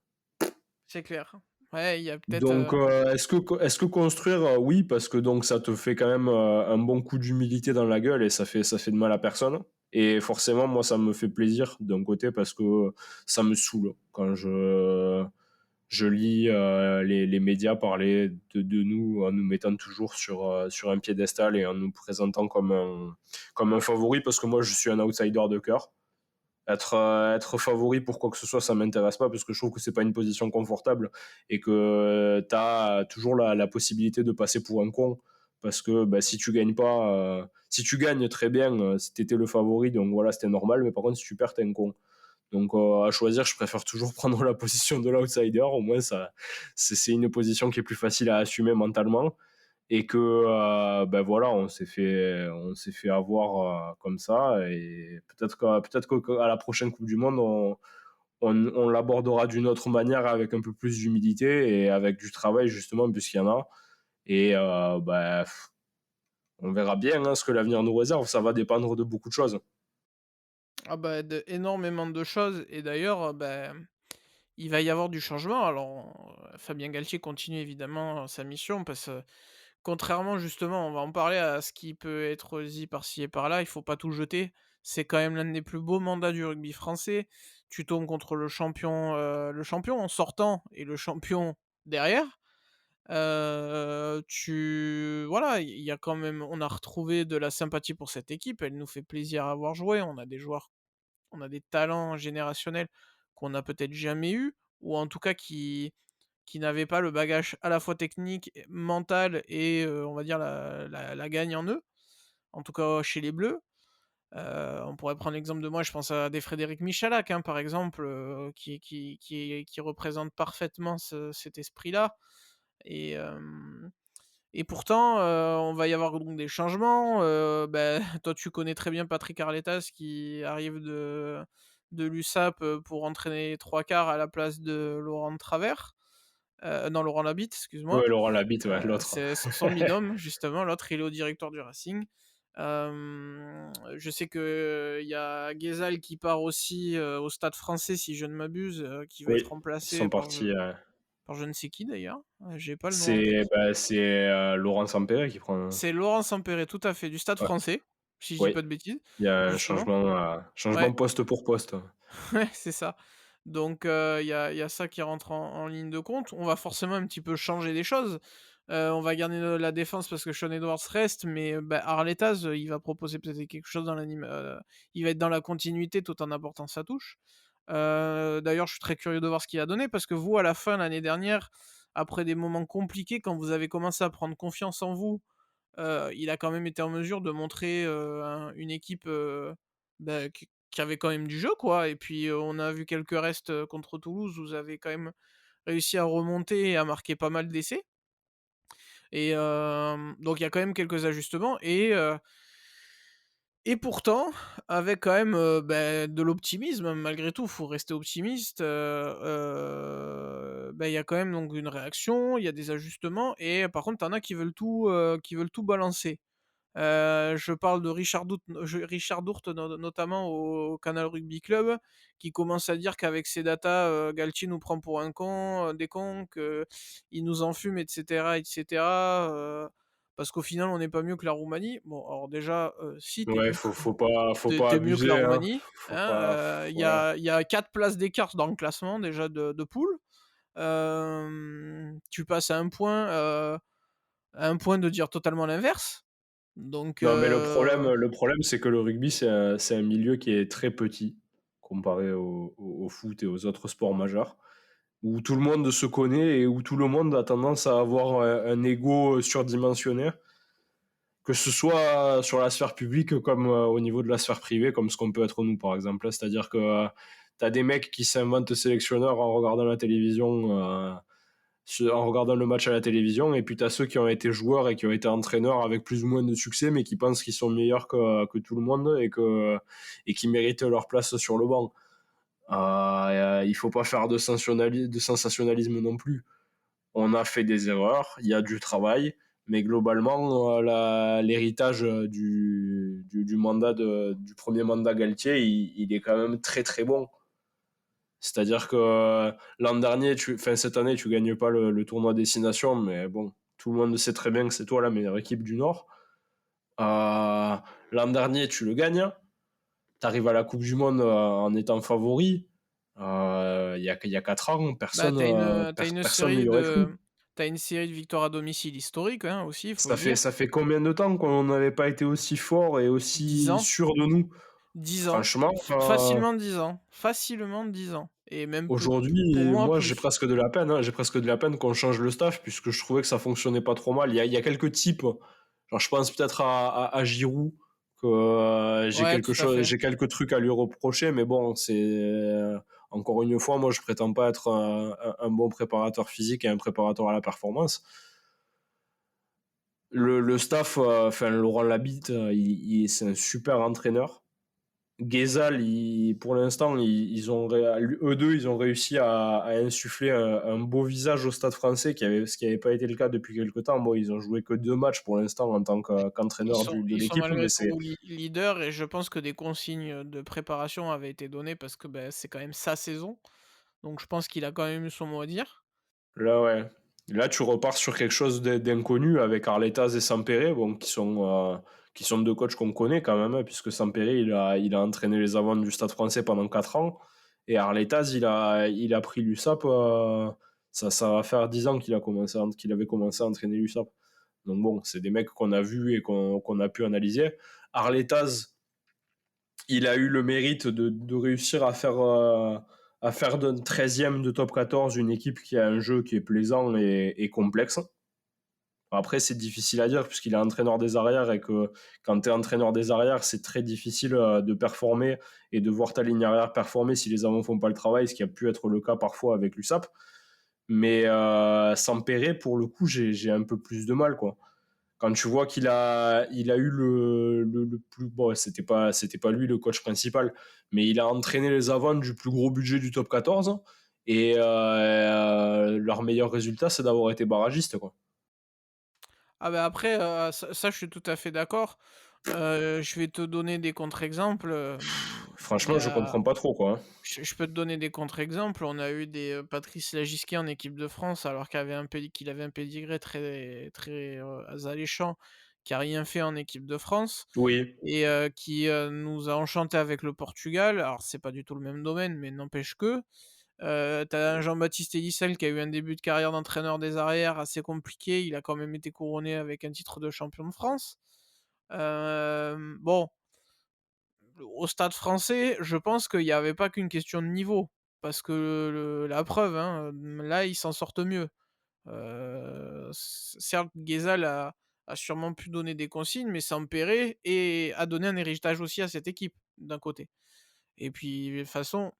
S1: c'est clair. Ouais, il y a peut-être,
S2: Donc, est-ce que construire, oui, parce que donc ça te fait quand même un bon coup d'humilité dans la gueule et ça fait de mal à personne. Et forcément, moi, ça me fait plaisir d'un côté parce que ça me saoule quand je lis les médias parler de nous en nous mettant toujours sur un piédestal et en nous présentant comme un favori parce que moi, je suis un outsider de cœur. Être favori pour quoi que ce soit, ça m'intéresse pas parce que je trouve que c'est pas une position confortable et que tu as toujours la possibilité de passer pour un con parce que bah, si tu gagnes pas, si tu gagnes très bien, si t'étais le favori, donc voilà, c'était normal, mais par contre, si tu perds, t'es un con. Donc à choisir, je préfère toujours prendre la position de l'outsider, au moins ça, c'est une position qui est plus facile à assumer mentalement et que ben voilà, on s'est fait avoir comme ça et peut-être qu'à la prochaine Coupe du Monde on l'abordera d'une autre manière avec un peu plus d'humilité et avec du travail justement puisqu'il y en a et on verra bien hein, ce que l'avenir nous réserve, ça va dépendre de beaucoup de choses.
S1: de énormément de choses et d'ailleurs, il va y avoir du changement. Alors, Fabien Galtier continue évidemment sa mission parce que contrairement justement, on va en parler à ce qui peut être dit par-ci et par-là, il faut pas tout jeter. C'est quand même l'un des plus beaux mandats du rugby français. Tu tombes contre le champion en sortant et le champion derrière. Tu voilà, il y a quand même on a retrouvé de la sympathie pour cette équipe, elle nous fait plaisir à avoir joué. On a des talents générationnels qu'on n'a peut-être jamais eu ou en tout cas qui n'avaient pas le bagage à la fois technique, mental et on va dire la gagne en eux, en tout cas chez les bleus. On pourrait prendre l'exemple de moi, je pense à des Frédéric Michalak, hein, par exemple, qui représente parfaitement cet esprit-là et pourtant, on va y avoir donc des changements, toi tu connais très bien Patrick Arletas qui arrive de l'USAP, pour entraîner les 3/4 à la place de Laurent de Travers. Non, Laurent Labitte, excuse-moi.
S2: Ouais, Laurent Labitte, ouais, l'autre.
S1: C'est son binôme justement, l'autre il est au directeur du Racing. Je sais qu'il y a Guézal qui part aussi, au Stade Français si je ne m'abuse, qui va être
S2: Oui, ils
S1: remplacé
S2: sont partis.
S1: par je ne sais qui d'ailleurs, j'ai pas le nom en tête.
S2: C'est Laurent Sampere qui prend.
S1: C'est Laurent Sampéré, tout à fait, du Stade
S2: Ouais,
S1: Français, si je dis
S2: oui,
S1: pas de bêtises,
S2: il y a un
S1: justement.
S2: changement
S1: Ouais,
S2: poste pour poste.
S1: ouais, c'est ça. Donc il y a ça qui rentre en ligne de compte. On va forcément un petit peu changer des choses. On va garder la défense parce que Shawn Edwards reste, mais bah, Arletaz, il va proposer peut-être quelque chose il va être dans la continuité tout en apportant sa touche. D'ailleurs, je suis très curieux de voir ce qu'il a donné parce que vous, à la fin, l'année dernière, après des moments compliqués, quand vous avez commencé à prendre confiance en vous, il a quand même été en mesure de montrer, une équipe, bah, qui avait quand même du jeu, quoi et puis, on a vu quelques restes, contre Toulouse, vous avez quand même réussi à remonter et à marquer pas mal d'essais. Et donc il y a quand même quelques ajustements et pourtant, avec quand même, de l'optimisme malgré tout, faut rester optimiste, il y a quand même donc une réaction, il y a des ajustements et par contre, tu en as qui veulent tout balancer. Je parle de Richard Dourte notamment au Canal Rugby Club, qui commence à dire qu'avec ses datas, Galtier nous prend pour un con, des cons, qu'il nous enfume et cetera, parce qu'au final on n'est pas mieux que la Roumanie. Bon alors déjà, si tu
S2: Ouais, faut pas
S1: mieux que la
S2: abuser, hein.
S1: Roumanie,
S2: Faut pas
S1: hein,
S2: voilà.
S1: il y a 4 places d'écart dans le classement déjà de poule. Tu passes à un point de dire totalement l'inverse. Donc
S2: Non, mais le problème, c'est que le rugby, c'est un milieu qui est très petit comparé au foot et aux autres sports majeurs, où tout le monde se connaît et où tout le monde a tendance à avoir un ego surdimensionné, que ce soit sur la sphère publique comme au niveau de la sphère privée, comme ce qu'on peut être nous, par exemple. C'est-à-dire que t'as des mecs qui s'inventent sélectionneurs en regardant la télévision, en regardant le match à la télévision, et puis t'as ceux qui ont été joueurs et qui ont été entraîneurs avec plus ou moins de succès, mais qui pensent qu'ils sont meilleurs que tout le monde et qui méritent leur place sur le banc. Il faut pas faire de sensationnalisme non plus. On a fait des erreurs, il y a du travail, mais globalement, l'héritage du mandat du premier mandat Galtier, il est quand même très très bon. C'est-à-dire que l'an dernier, cette année, tu gagnes pas le tournoi Destination, mais bon, tout le monde sait très bien que c'est toi la meilleure équipe du Nord. L'an dernier, tu le gagnes. Tu arrives à la Coupe du Monde en étant favori. Il y a 4 ans,
S1: bah,
S2: personne n'y aurait cru.
S1: tu une série de victoires à domicile historiques, hein, aussi, il faut le dire.
S2: Ça fait combien de temps qu'on n'avait pas été aussi fort et
S1: 10
S2: aussi
S1: ans,
S2: sûr de nous?
S1: 10 ans,
S2: Franchement,
S1: facilement 10 ans, facilement 10 ans et même pour
S2: aujourd'hui,
S1: moi
S2: moi, j'ai
S1: plus.
S2: presque de la peine, hein. J'ai presque de la peine qu'on change le staff puisque je trouvais que ça fonctionnait pas trop mal. Il y a quelques types. Genre, je pense peut-être à Giroud que
S1: Ouais, tout à fait.
S2: j'ai quelques trucs à lui reprocher, mais bon, encore une fois, moi, je prétends pas être un bon préparateur physique et un préparateur à la performance. Le staff, enfin Laurent Labitte, c'est un super entraîneur. Ghezal, pour l'instant, eux deux, ils ont réussi à insuffler un beau visage au Stade français, ce qui n'avait pas été le cas depuis quelques temps. Bon, ils ont joué que 2 matchs pour l'instant en tant qu'entraîneur de
S1: Ils sont
S2: l'équipe, mais
S1: malgré tout leaders et je pense que des consignes, de préparation avaient été données parce que, c'est quand même sa saison, donc je pense qu'il a quand même eu son mot à dire.
S2: là, ouais. Là, tu repars sur quelque chose d'inconnu avec Arletaz et Sampere, bon, qui sont deux coachs qu'on connaît quand même, hein, puisque Sampere, il a entraîné les avants du Stade français pendant 4 ans, et Arletaz, il a pris l'USAP, ça va faire 10 ans qu'il avait commencé à entraîner l'USAP. Donc bon, c'est des mecs qu'on a vus et qu'on a pu analyser. Arletaz, il a eu le mérite de réussir à faire d'un 13e de top 14 une équipe qui a un jeu qui est plaisant et complexe. Après, c'est difficile à dire puisqu'il est entraîneur des arrières et que quand tu es entraîneur des arrières, c'est très difficile de performer et de voir ta ligne arrière performer si les avants font pas le travail, ce qui a pu être le cas parfois avec l'USAP. Mais sans Perret, pour le coup, j'ai un peu plus de mal, quoi. Quand tu vois il a eu le plus bon, c'était pas lui le coach principal, mais il a entraîné les avants du plus gros budget du top 14 et leur meilleur résultat c'est d'avoir été barragiste, quoi.
S1: Ah bah, après, ça je suis tout à fait d'accord. Je vais te donner des contre-exemples, il y
S2: Franchement, je
S1: a
S2: comprends pas trop, quoi, hein.
S1: je peux te donner des contre-exemples. On a eu Patrice Lagisquet en équipe de France alors qu'il avait un pédigré très très, alléchant, qui a rien fait en équipe de France
S2: Oui.
S1: et qui, nous a enchantés avec le Portugal. Alors c'est pas du tout le même domaine, mais n'empêche que. Tu un Jean-Baptiste Hélicel qui a eu un début de carrière d'entraîneur des arrières assez compliqué. Il a quand même été couronné avec un titre de champion de France. Bon, au Stade Français, je pense qu'il y avait pas qu'une question de niveau. Parce que la preuve, hein, là, ils s'en sortent mieux. Certes, Guézal a sûrement pu donner des consignes, mais Sampere a donné un héritage aussi à cette équipe, d'un côté. Et puis, de toute façon,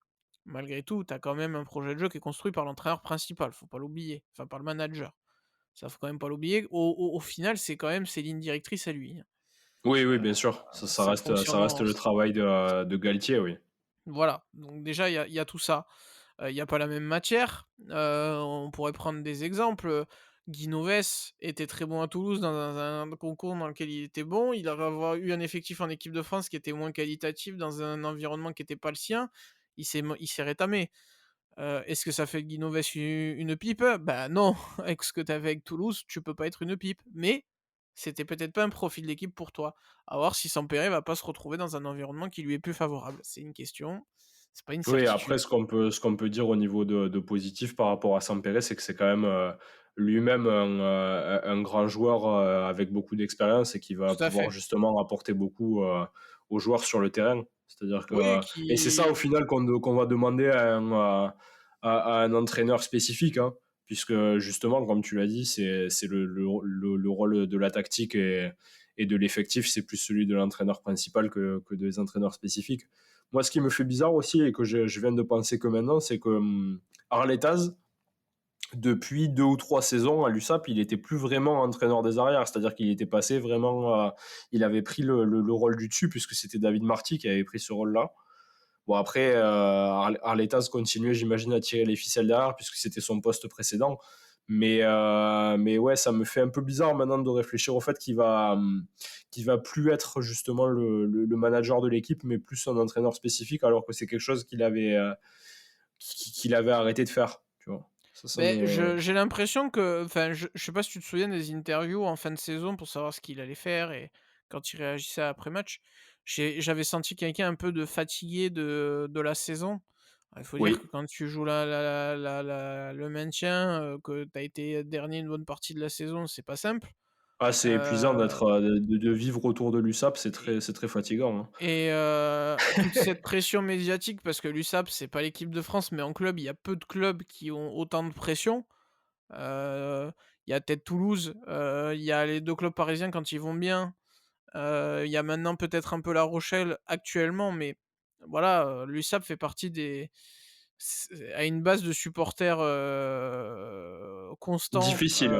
S1: malgré tout, tu as quand même un projet de jeu qui est construit par l'entraîneur principal, faut pas l'oublier, enfin par le manager. Ça, faut quand même pas l'oublier. Au final, c'est quand même ses lignes directrices à lui, hein.
S2: Oui, oui,
S1: Heu,
S2: bien sûr.
S1: ça
S2: Ça
S1: fonctionne
S2: reste
S1: en
S2: le travail de Galtier, oui.
S1: voilà, donc déjà il y a tout ça. Il y a pas la même matière. On pourrait prendre des exemples, Guy Novès était très bon à Toulouse dans un concours dans lequel il était bon. Il aurait avoir eu un effectif en équipe de France qui était moins qualitatif dans un environnement qui était pas le sien. Il s'est rétamé. Est-ce que ça fait de Guy Novès une pipe? Bah non, avec ce que tu avais avec Toulouse, tu peux pas être une pipe. Mais c'était peut-être pas un profil d'équipe pour toi. À voir si Sampere va pas se retrouver dans un environnement qui lui est plus favorable. C'est une question, c'est pas une
S2: Oui, après,
S1: certitude.
S2: ce qu'on peut dire au niveau de positif par rapport à Sampere, c'est que c'est quand même lui-même un grand joueur avec beaucoup d'expérience et qui va
S1: Tout à
S2: pouvoir
S1: fait.
S2: justement apporter beaucoup aux joueurs sur le terrain. C'est-à-dire
S1: Oui,
S2: que, et c'est ça au
S1: qui
S2: final qu'on va demander à un entraîneur spécifique, hein, puisque justement, comme tu l'as dit, c'est le rôle de la tactique et de l'effectif, c'est plus celui de l'entraîneur principal que des entraîneurs spécifiques. Moi, ce qui me fait bizarre aussi et que je viens de penser que maintenant, c'est que Arletaz, depuis 2 ou 3 saisons à l'USAP, il était plus vraiment entraîneur des arrières. C'est-à-dire qu'il était passé vraiment. Il avait pris le rôle du dessus, puisque c'était David Marty qui avait pris ce rôle-là. Bon, après, Arletaz continuait, j'imagine, à tirer les ficelles derrière, puisque c'était son poste précédent. Mais ouais, ça me fait un peu bizarre maintenant de réfléchir au fait qu'il va plus être justement le manager de l'équipe, mais plus un entraîneur spécifique, alors que c'est quelque chose qu'il avait arrêté de faire. Tu vois. Ça
S1: beh,
S2: me.
S1: j'ai l'impression que enfin, je sais pas si tu te souviens des interviews en fin de saison pour savoir ce qu'il allait faire et quand il réagissait après match. J'avais senti quelqu'un un peu de fatigué de la saison. Il faut dire
S2: Oui.
S1: que quand tu joues le maintien, que tu as été dernier une bonne partie de la saison, c'est pas simple.
S2: Ah, c'est épuisant
S1: Heu
S2: de vivre autour de l'USAP, c'est
S1: et
S2: très, c'est très fatigant, hein.
S1: toute cette pression médiatique parce que l'USAP, c'est pas l'équipe de France, mais en club, il y a peu de clubs qui ont autant de pression. Heu, il y a peut-être Toulouse, il y a les 2 clubs parisiens quand ils vont bien, il y a maintenant peut-être un peu La Rochelle actuellement, mais voilà, l'USAP fait partie des a une base de supporters,
S2: Difficile.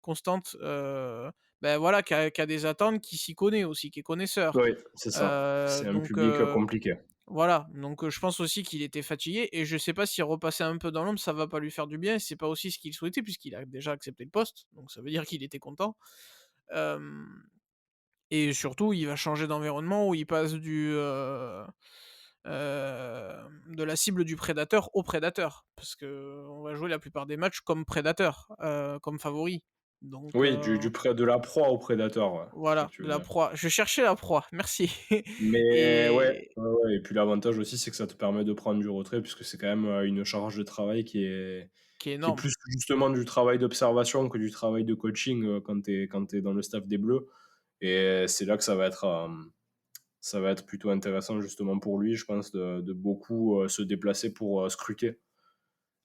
S1: constante, bah, voilà, qui a des attentes, qui s'y connaît aussi, qui est connaisseur.
S2: Oui, c'est ça. C'est un
S1: Donc
S2: public compliqué.
S1: voilà, donc je pense aussi qu'il était fatigué et je sais pas si repasser un peu dans l'ombre, ça va pas lui faire du bien et c'est pas aussi ce qu'il souhaitait puisqu'il a déjà accepté le poste, donc ça veut dire qu'il était content. Hem et surtout, il va changer d'environnement où il passe de la cible du prédateur au prédateur. Parce qu'on va jouer la plupart des matchs comme prédateur, comme favori. Donc
S2: Oui, de la proie au prédateur, ouais, c'est ça que
S1: voilà,
S2: tu
S1: de
S2: veux
S1: la
S2: dire.
S1: proie. Je cherchais la proie, merci.
S2: Mais ouais,
S1: Et
S2: ouais, ouais, et puis l'avantage aussi, c'est que ça te permet de prendre du retrait puisque c'est quand même, une charge de travail
S1: qui est
S2: qui est
S1: énorme.
S2: plus justement du travail d'observation que du travail de coaching, quand tu es dans le staff des Bleus, et c'est là que ça va être plutôt intéressant justement pour lui, je pense, de beaucoup, se déplacer pour, scruter.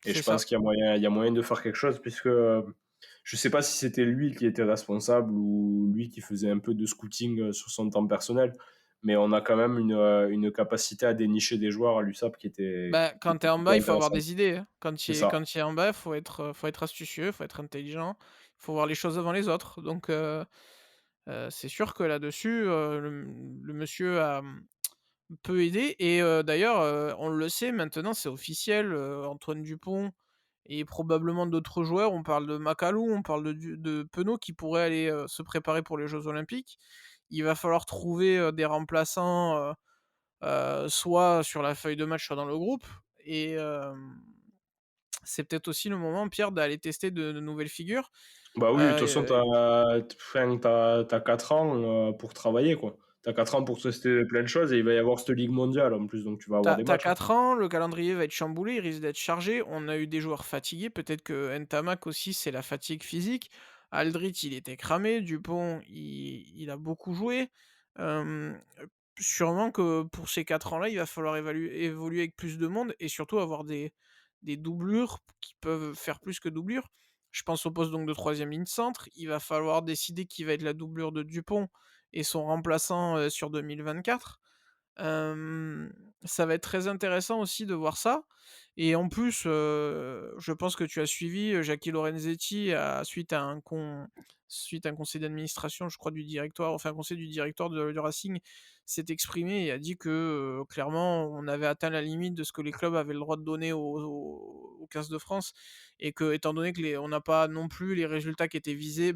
S2: Et
S1: C'est
S2: je
S1: ça.
S2: pense qu'il y a moyen de faire quelque chose puisque, je sais pas si c'était lui qui était responsable ou lui qui faisait un peu de scouting, sur son temps personnel, mais on a quand même une capacité à dénicher des joueurs à l'USAP
S1: Bah,
S2: qui
S1: quand tu
S2: était
S1: es en
S2: plutôt
S1: bas, il faut avoir
S2: intéressante.
S1: des idées, hein. Quand tu
S2: C'est
S1: es
S2: ça.
S1: quand tu es en bas, faut être astucieux, faut être intelligent, il faut voir les choses avant les autres. Donc c'est sûr que là-dessus, le monsieur peut aider et d'ailleurs, on le sait maintenant, c'est officiel, Antoine Dupont et probablement d'autres joueurs, on parle de Macalou, on parle de Penaud qui pourraient aller, se préparer pour les jeux olympiques. Il va falloir trouver, des remplaçants, soit sur la feuille de match, soit dans le groupe et c'est peut-être aussi le moment, Pierre, d'aller tester de nouvelles figures.
S2: Bah oui, de toute façon,
S1: Heu,
S2: enfin, tu as 4 ans, pour travailler, quoi. Tu as 4 ans pour tester plein de choses et il va y avoir cette ligue mondiale en plus, donc tu vas avoir des
S1: Tu as
S2: matchs, hein.
S1: 4 ans, le calendrier va être chamboulé, il risque d'être chargé. On a eu des joueurs fatigués, peut-être que Ntamak aussi, c'est la fatigue physique. Aldrit, il était cramé, Dupont, il a beaucoup joué. Hem, Sûrement que pour ces 4 ans-là, il va falloir évoluer avec plus de monde et surtout avoir des doublures qui peuvent faire plus que doublure. Je pense au poste donc de troisième ligne centre. Il va falloir décider qui va être la doublure de Dupont et son remplaçant, sur 2024. Hem, Ça va être très intéressant aussi de voir ça et en plus, je pense que tu as suivi, Jackie Lorenzetti suite à un conseil d'administration, je crois du directoire, enfin un conseil du directoire du Racing s'est exprimé et a dit que, clairement on avait atteint la limite de ce que les clubs avaient le droit de donner aux 15 de France et que étant donné que on n'a pas non plus les résultats qui étaient visés,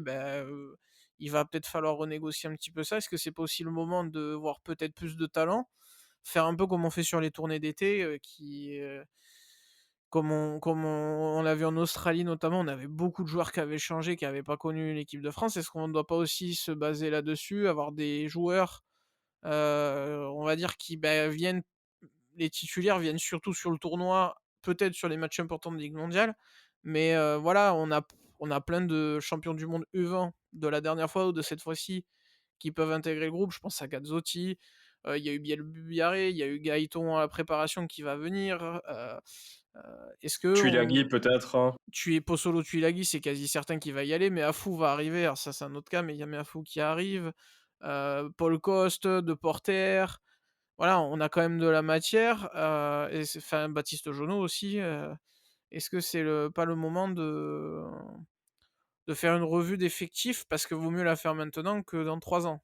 S1: il va peut-être falloir renégocier un petit peu ça. Est-ce que c'est pas aussi le moment de voir peut-être plus de talent? Faire un peu comme on fait sur les tournées d'été, comme on l'a vu en Australie notamment, on avait beaucoup de joueurs qui avaient changé, qui avaient pas connu l'équipe de France. Est-ce qu'on ne doit pas aussi se baser là-dessus, avoir des joueurs, on va dire qui, viennent les titulaires viennent surtout sur le tournoi, peut-être sur les matchs importants de Ligue mondiale, mais voilà, on a plein de champions du monde U20 de la dernière fois ou de cette fois-ci qui peuvent intégrer le groupe. Je pense à Gazzotti, il y a eu Biel Biarré, il y a eu Gaëton à la préparation qui va venir. Heu, Est-ce que
S2: Tuilagi
S1: on
S2: peut-être, hein.
S1: Possolo Tuilagi, c'est quasi certain qu'il va y aller, mais Afou va arriver. Alors ça, c'est un autre cas, mais il y a Afou qui arrive. Paul Coste, De Porter. Voilà, on a quand même de la matière, et enfin Baptiste Jonot aussi. Est-ce que c'est pas le moment de faire une revue d'effectifs? Parce que vaut mieux la faire maintenant que dans 3 ans.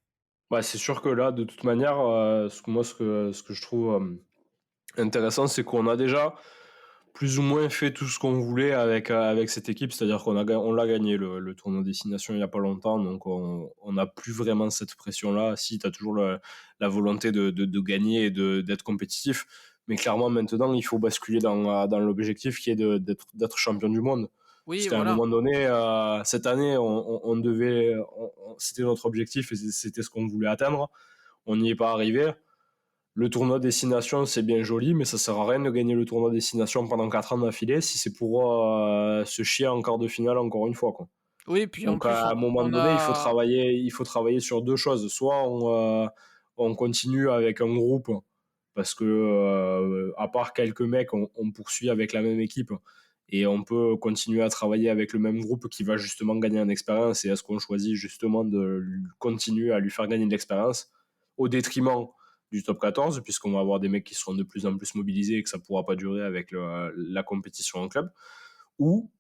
S2: Bah, c'est sûr que là, de toute manière, ce que je trouve, intéressant, c'est qu'on a déjà plus ou moins fait tout ce qu'on voulait avec cette équipe. C'est-à-dire on l'a gagné le tournoi destination il y a pas longtemps, donc on n'a plus vraiment cette pression-là. Si, tu as toujours la volonté de gagner et d'être compétitif, mais clairement maintenant, il faut basculer dans l'objectif qui est d'être champion du monde.
S1: Oui,
S2: Puisqu'à un
S1: voilà.
S2: moment donné, cette année, on devait, c'était notre objectif et c'était ce qu'on voulait atteindre. On n'y est pas arrivé. Le tournoi destination, c'est bien joli, mais ça sert à rien de gagner le tournoi destination pendant 4 ans d'affilée si c'est pour se chier en quart de finale encore une fois, quoi.
S1: Oui, puis en
S2: Donc
S1: plus
S2: à un moment
S1: on
S2: donné,
S1: a
S2: il faut travailler sur deux choses. Soit on continue avec un groupe, parce que à part quelques mecs, on poursuit avec la même équipe et on peut continuer à travailler avec le même groupe qui va justement gagner en expérience. Et est-ce qu'on choisit justement de continuer à lui faire gagner de l'expérience au détriment du top 14, puisqu'on va avoir des mecs qui seront de plus en plus mobilisés et que ça ne pourra pas durer avec la compétition en club, ou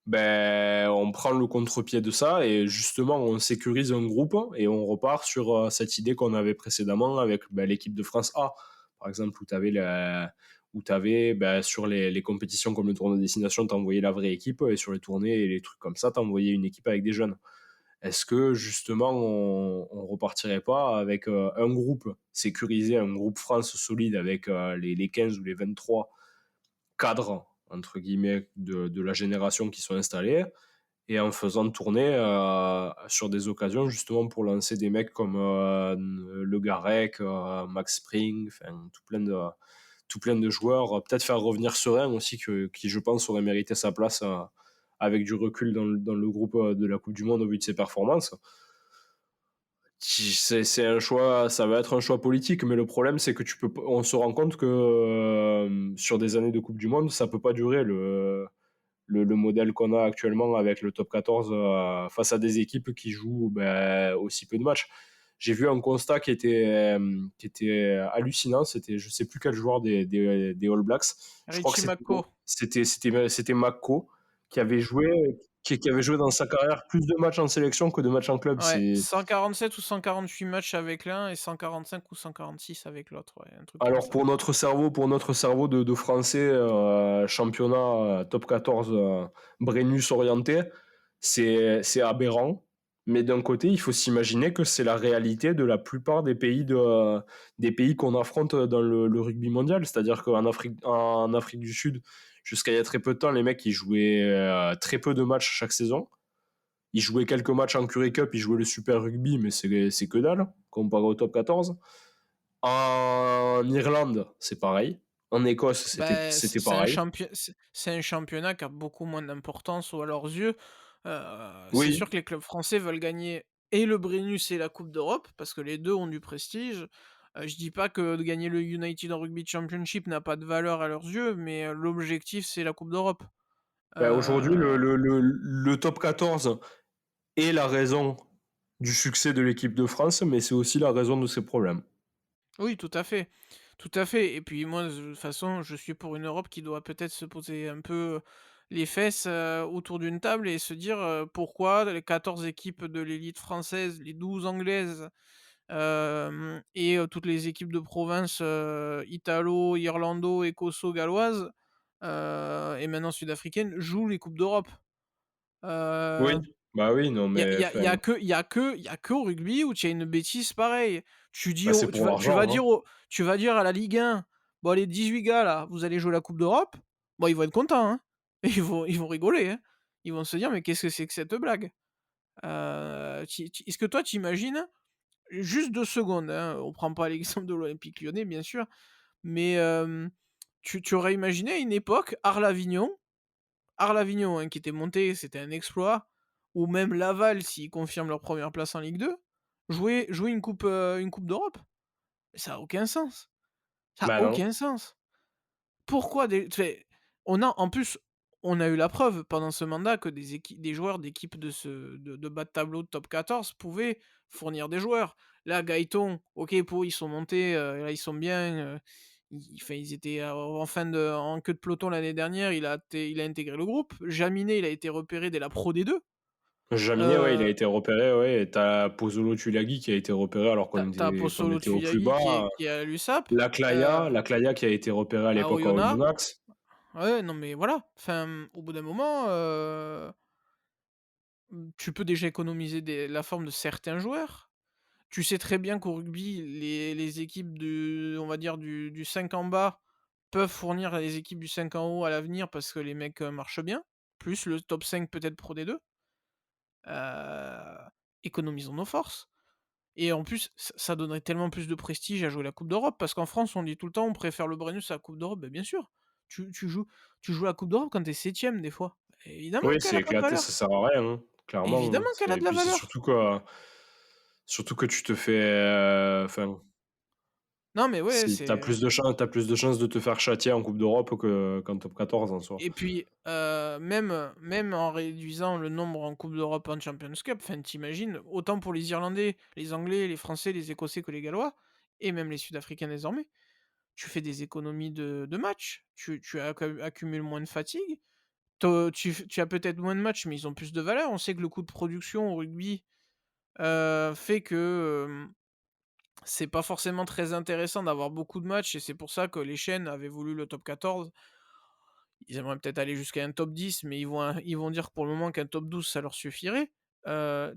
S2: ben, on prend le contre-pied de ça et justement on sécurise un groupe et on repart sur cette idée qu'on avait précédemment avec l'équipe de France A, par exemple, où tu avais sur les compétitions comme le tournoi de destination, tu envoyais la vraie équipe et sur les tournées et les trucs comme ça, tu envoyais une équipe avec des jeunes. Est-ce que justement on repartirait pas avec un groupe sécurisé, un groupe France solide avec les 15 ou les 23 cadres entre guillemets de la génération qui sont installés et en faisant tourner sur des occasions justement pour lancer des mecs comme Le Garec, Max Spring, enfin tout plein de joueurs, peut-être faire revenir Serein aussi qui je pense aurait mérité sa place avec du recul dans le groupe de la Coupe du Monde au vu de ses performances. C'est un choix, ça va être un choix politique, mais le problème c'est que on se rend compte que sur des années de Coupe du Monde, ça peut pas durer le modèle qu'on a actuellement avec le top 14 face à des équipes qui jouent aussi peu de matchs. J'ai vu un constat qui était hallucinant. C'était, je sais plus quel joueur des All Blacks. Je crois que
S1: Richie McCaw.
S2: c'était Mako qui avait joué, qui avait joué dans sa carrière plus de matchs en sélection que de matchs en club.
S1: Ouais, 147 ou 148 matchs avec l'un et 145 ou 146 avec l'autre, ouais, un truc comme
S2: Alors
S1: ça.
S2: pour notre cerveau de Français, championnat top 14 Brennus orienté, c'est aberrant. Mais d'un côté, il faut s'imaginer que c'est la réalité de la plupart des pays qu'on affronte dans le rugby mondial. C'est-à-dire qu'en Afrique du Sud, jusqu'à il y a très peu de temps, les mecs ils jouaient très peu de matchs chaque saison. Ils jouaient quelques matchs en Currie Cup, ils jouaient le Super Rugby, mais c'est que dalle, comparé au top 14. En Irlande, c'est pareil. En Écosse,
S1: Bah,
S2: c'était pareil.
S1: c'est un championnat qui a beaucoup moins d'importance ou à leurs yeux. C'est sûr
S2: Oui,
S1: que les clubs français veulent gagner et le Brennus et la coupe d'Europe parce que les 2 ont du prestige. Je dis pas que de gagner le United Rugby Championship n'a pas de valeur à leurs yeux, mais l'objectif, c'est la coupe d'Europe.
S2: bah, aujourd'hui,
S1: Heu,
S2: le top 14 est la raison du succès de l'équipe de France, mais c'est aussi la raison de ses problèmes.
S1: oui, tout à fait, tout à fait et puis moi, de toute façon, je suis pour une Europe qui doit peut-être se poser un peu les fesses, autour d'une table et se dire, pourquoi les 14 équipes de l'élite française, les 12 anglaises, et toutes les équipes de province, italo, irlando, écosso-galloises, et maintenant sud-africaines jouent les coupes d'Europe.
S2: Oui,
S1: Heu
S2: bah oui, non,
S1: il y a il
S2: mais
S1: y a il y a
S2: enfin,
S1: que il y a que il y a qu'au rugby où tu as une bêtise pareille. Tu dis
S2: bah, c'est
S1: au
S2: pour l'argent, hein.
S1: tu vas dire à la Ligue 1: «Bon allez 18 gars là, vous allez jouer la coupe d'Europe». Bon ils vont être contents, hein. Ils vont rigoler, hein. Ils vont se dire: «Mais qu'est-ce que c'est que cette blague?» Tu est-ce que toi tu imagines, juste 2 secondes, hein, on prend pas l'exemple de l'Olympique Lyonnais bien sûr, mais tu aurais imaginé à une époque Arles-Avignon, hein, qui était monté, c'était un exploit, ou même Laval s'ils confirment leur première place en Ligue 2, jouer une coupe d'Europe? Ça a aucun sens. Ça a
S2: Bah non.
S1: aucun sens. Pourquoi des enfin, on a en plus, on a eu la preuve pendant ce mandat que des joueurs d'équipes de bas de tableau de top 14 pouvaient fournir des joueurs. Là, Gaëton, OK, ils sont montés, là, ils sont bien, ils étaient en queue de peloton l'année dernière, il a intégré le groupe. Jaminet, il a été repéré dès la Pro D2.
S2: Jaminet, ouais, il a
S1: Heu,
S2: été repéré, ouais, et tu Pozzolo Tulagi qui a été repéré alors
S1: tu as
S2: qu'on
S1: Posolo
S2: était au plus
S1: Tuilagi
S2: bas.
S1: qui est à l'USAP,
S2: La Claya qui a été repéré à
S1: à
S2: l'époque à
S1: Oyonnax.
S2: Oyonnax.
S1: Ouais, non mais voilà, enfin, au bout d'un moment, tu peux déjà économiser la forme de certains joueurs. Tu sais très bien qu'au rugby, les équipes on va dire du 5 en bas peuvent fournir les équipes du 5 en haut à l'avenir parce que les mecs, marchent bien, plus le top 5 peut-être Pro D2. Heu, Économisons nos forces et en plus, ça donnerait tellement plus de prestige à jouer la coupe d'Europe parce qu'en France, on dit tout le temps: «On préfère le Brennus à la coupe d'Europe». Bien sûr, tu joues la coupe d'Europe quand tu es 7e des fois. Évidemment
S2: Oui,
S1: qu'elle
S2: c'est
S1: a pas de
S2: éclaté, ça
S1: valeur.
S2: sert à rien, hein, clairement, hein.
S1: Évidemment qu'elle a
S2: C'est
S1: de la
S2: puis c'est
S1: valeur.
S2: surtout que tu te fais, enfin,
S1: Non mais ouais,
S2: si
S1: c'est
S2: tu plus de chances de te faire châtier en coupe d'Europe qu'en top 14 en soi.
S1: et puis, même en réduisant le nombre en coupe d'Europe, en Champions Cup, enfin tu autant pour les Irlandais, les Anglais, les Français, les Écossais que les Gallois et même les Sud-Africains désormais, tu fais des économies de matchs, tu accumules moins de fatigue, tu as peut-être moins de matchs, mais ils ont plus de valeur. On sait que le coût de production au rugby, fait que, c'est pas forcément très intéressant d'avoir beaucoup de matchs et c'est pour ça que les chaînes avaient voulu le top 14. Ils aimeraient peut-être aller jusqu'à un top 10, mais ils vont dire pour le moment qu'un top 12 ça leur suffirait.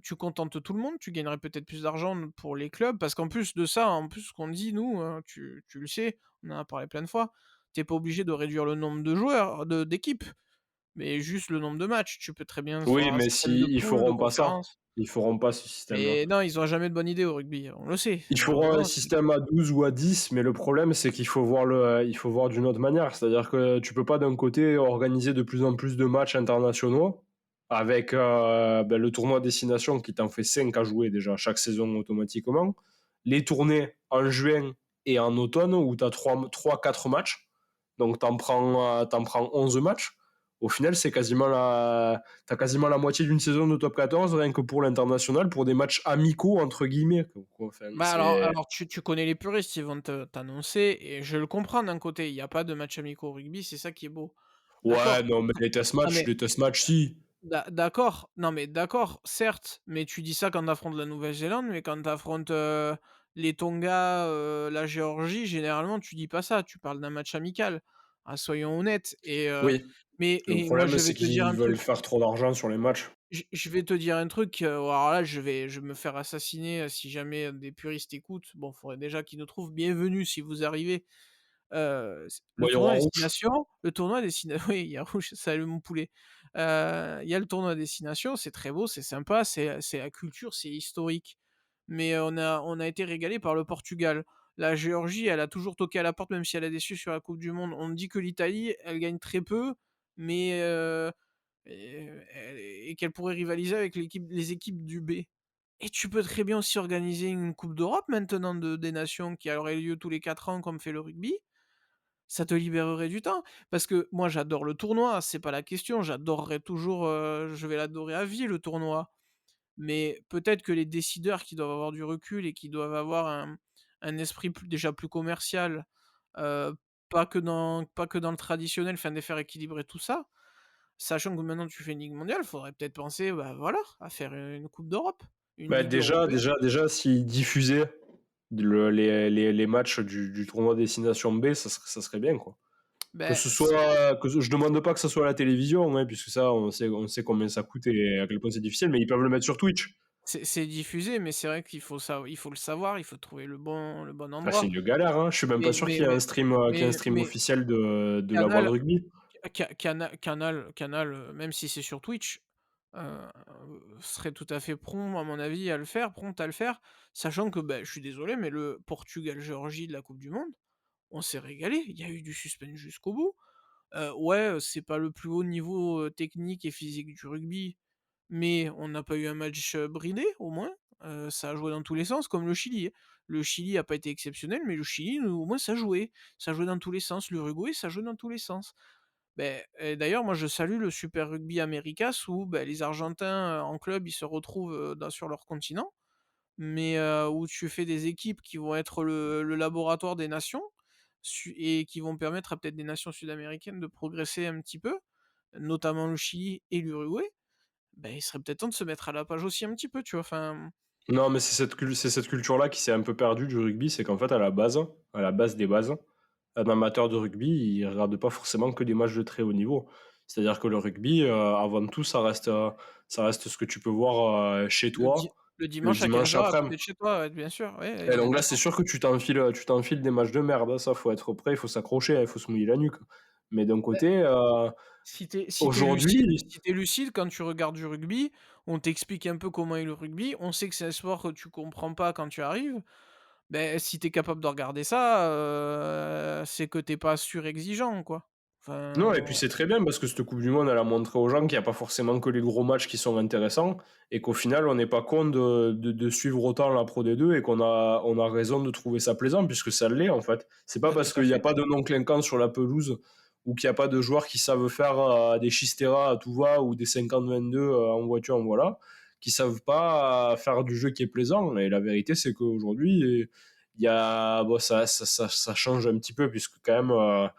S1: Tu contentes tout le monde, tu gagnerais peut-être plus d'argent pour les clubs parce qu'en plus de ça, en plus ce qu'on dit nous, tu le sais, on en a parlé plein de fois, tu es pas obligé de réduire le nombre de joueurs, d'équipes, mais juste le nombre de matchs. Tu peux très bien
S2: Oui,
S1: faire un
S2: mais
S1: système de
S2: si ils
S1: poules, de
S2: feront pas ça.
S1: conférences.
S2: Ils feront pas ce système-là.
S1: Mais non, ils ont jamais de bonne idée au rugby, on le sait.
S2: Ils feront un
S1: Malheureusement, c'est
S2: système à 12 ou à 10, mais le problème, c'est il faut voir d'une autre manière. C'est-à-dire que tu peux pas d'un côté organiser de plus en plus de matchs internationaux avec le tournoi destination qui t'en fait 5 à jouer déjà chaque saison automatiquement. Les tournées en juin et en automne où tu as 3-4 matchs. Donc t'en prends 11 matchs. Au final, t'as quasiment la moitié d'une saison de top 14 rien que pour l'international, pour des matchs amicaux, entre guillemets, quoi. Enfin,
S1: bah, alors tu connais les puristes, ils vont t'annoncer et je le comprends d'un côté, il y a pas de match amicaux au rugby, c'est ça qui est beau.
S2: ouais,
S1: D'accord.
S2: non, mais
S1: Non mais
S2: les test matchs, si.
S1: d'accord, non mais d'accord, certes, mais tu dis ça quand tu affrontes la Nouvelle-Zélande, mais quand tu affrontes, les Tonga, la Géorgie, généralement tu dis pas ça, tu parles d'un match amical. Ah, soyons honnêtes
S2: Oui. Le
S1: et moi
S2: problème,
S1: je
S2: c'est
S1: vais te dire
S2: qu'ils
S1: un
S2: veulent
S1: truc.
S2: faire trop d'argent sur les matchs.
S1: Je vais te dire un truc, alors là, je vais me faire assassiner, si jamais, des puristes écoutent. Bon, faudrait déjà qu'ils nous trouvent. Bienvenue si vous arrivez. Le
S2: Bon, il y aura
S1: tournoi
S2: rouge.
S1: destination le tournoi destina oui, il y a rouge, salut mon poulet. Il y a le tournoi destination, c'est très beau, c'est sympa, c'est la culture, c'est historique. Mais on a été régalé par le Portugal. La Géorgie, elle a toujours toqué à la porte, même si elle a déçu sur la coupe du monde. On me dit que l'Italie, elle gagne très peu, mais et qu'elle pourrait rivaliser avec les équipes du B. Et tu peux très bien aussi organiser une coupe d'Europe maintenant des nations qui aurait lieu tous les 4 ans comme fait le rugby. Ça te libérerait du temps. Parce que moi j'adore le tournoi, c'est pas la question, j'adorerais toujours, je vais l'adorer à vie le tournoi. Mais peut-être que les décideurs qui doivent avoir du recul et qui doivent avoir un esprit déjà plus commercial, heu, pas que dans le traditionnel, enfin de faire équilibrer tout ça. Sachant que maintenant tu fais une ligue mondiale, faudrait peut-être penser, bah, voilà, à faire une coupe d'Europe, une
S2: Bah,
S1: ligue européenne.
S2: déjà, s'ils diffusaient les matchs du tournoi Destination B, ça serait bien, quoi. Que
S1: Beh,
S2: ce
S1: c'est
S2: soit, je demande pas que ça soit à la télévision, hein, puisque ça, on sait combien ça coûte et à quel point c'est difficile, mais ils peuvent le mettre sur Twitch.
S1: c'est diffusé, mais c'est vrai il faut le savoir, il faut trouver le bon
S2: Ah, c'est
S1: endroit.
S2: une galère, hein. Je suis même pas
S1: Mais
S2: sûr
S1: mais
S2: qu'il y ait
S1: mais
S2: qu'il y ait un
S1: mais
S2: stream
S1: mais
S2: officiel de la voix de
S1: Canal
S2: rugby.
S1: Canal, même si c'est sur Twitch, serait tout à fait prompt à mon avis à le faire prompt à le faire, sachant que, bah, je suis désolé, mais le Portugal-Géorgie de la coupe du monde, on s'est régalé. Il y a eu du suspense jusqu'au bout. Ouais, c'est pas le plus haut niveau, technique et physique du rugby, mais on n'a pas eu un match, bridé au moins. Ça a joué dans tous les sens comme le Chili, hein. Le Chili a pas été exceptionnel, mais le Chili, au moins ça jouait. Ça jouait dans tous les sens. L'Uruguay, ça jouait dans tous les sens. Beh et d'ailleurs, moi, je salue le Super Rugby Americas où, bah, les Argentins, en club, ils se retrouvent, sur leur continent, mais où tu fais des équipes qui vont être le laboratoire des nations et qui vont permettre à peut-être des nations sud-américaines de progresser un petit peu, notamment le Chili et l'Uruguay. Ben il serait peut-être temps de se mettre à la page aussi un petit peu, tu vois? Enfin,
S2: Non, mais c'est cette culture-là qui s'est un peu perdue du rugby, c'est qu'en fait, à la base des bases, un amateur de rugby, il regarde pas forcément que des matchs de très haut niveau. C'est-à-dire que le rugby, avant tout, ça reste ce que tu peux voir, chez
S1: le di
S2: toi,
S1: le
S2: le
S1: dimanche à
S2: dimanche
S1: 15 heures à
S2: après-midi.
S1: côté de chez toi, ouais, bien sûr, ouais, ouais,
S2: Et
S1: on est
S2: donc là, c'est
S1: d'accord.
S2: sûr que tu t'enfiles des matchs de merde, hein, ça, faut être prêt, il faut s'accrocher, hein, il faut se mouiller la nuque. Mais d'un
S1: Beh,
S2: côté, aujourd'hui,
S1: si tu lucide quand tu regardes du rugby, on t'explique un peu comment est le rugby, on sait que c'est un sport que tu comprends pas quand tu arrives. Ben si tu es capable de regarder ça, c'est que tu es pas surexigeant, quoi.
S2: non, et puis
S1: Enfin,
S2: c'est très bien parce que cette coupe du monde, elle a montré aux gens qu'il y a pas forcément que les gros matchs qui sont intéressants et qu'au final, on n'est pas con de suivre autant la Pro D2 et on a raison de trouver ça plaisant puisque ça l'est, en fait. C'est pas
S1: bah, tout
S2: parce
S1: à
S2: qu'il y a
S1: fait.
S2: pas de non clinquant sur la pelouse ou qu'il y a pas de joueurs qui savent faire, des Chistera à tout va ou des 50-22, en voiture, en voilà, qui savent pas faire du jeu qui est plaisant. Et la vérité, c'est qu'aujourd'hui, il y a bon, ça change un petit peu puisque quand même,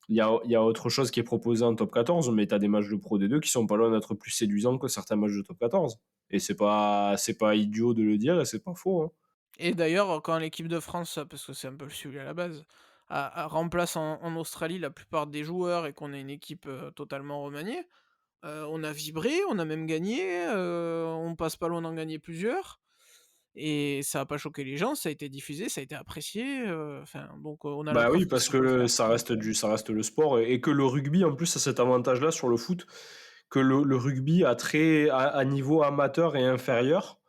S2: il y a autre chose qui est proposé en top 14, mais tu as des matchs de Pro D2 qui sont pas loin d'être plus séduisants que certains matchs de top 14. Et c'est pas idiot de le dire et c'est pas faux, hein.
S1: Et d'ailleurs, quand l'équipe de France, parce que c'est un peu le sujet à la base, remplace en Australie la plupart des joueurs et qu'on a une équipe, totalement remaniée, on a vibré, on a même gagné, on passe pas loin d'en gagner plusieurs et ça a pas choqué les gens, ça a été diffusé, ça a été apprécié, enfin donc on a la
S2: Bah oui,
S1: preuve que
S2: parce
S1: ça peut le
S2: que
S1: faire, donc
S2: ça reste le sport et que le rugby, en plus, a cet avantage-là sur le foot, que le rugby à niveau amateur et inférieur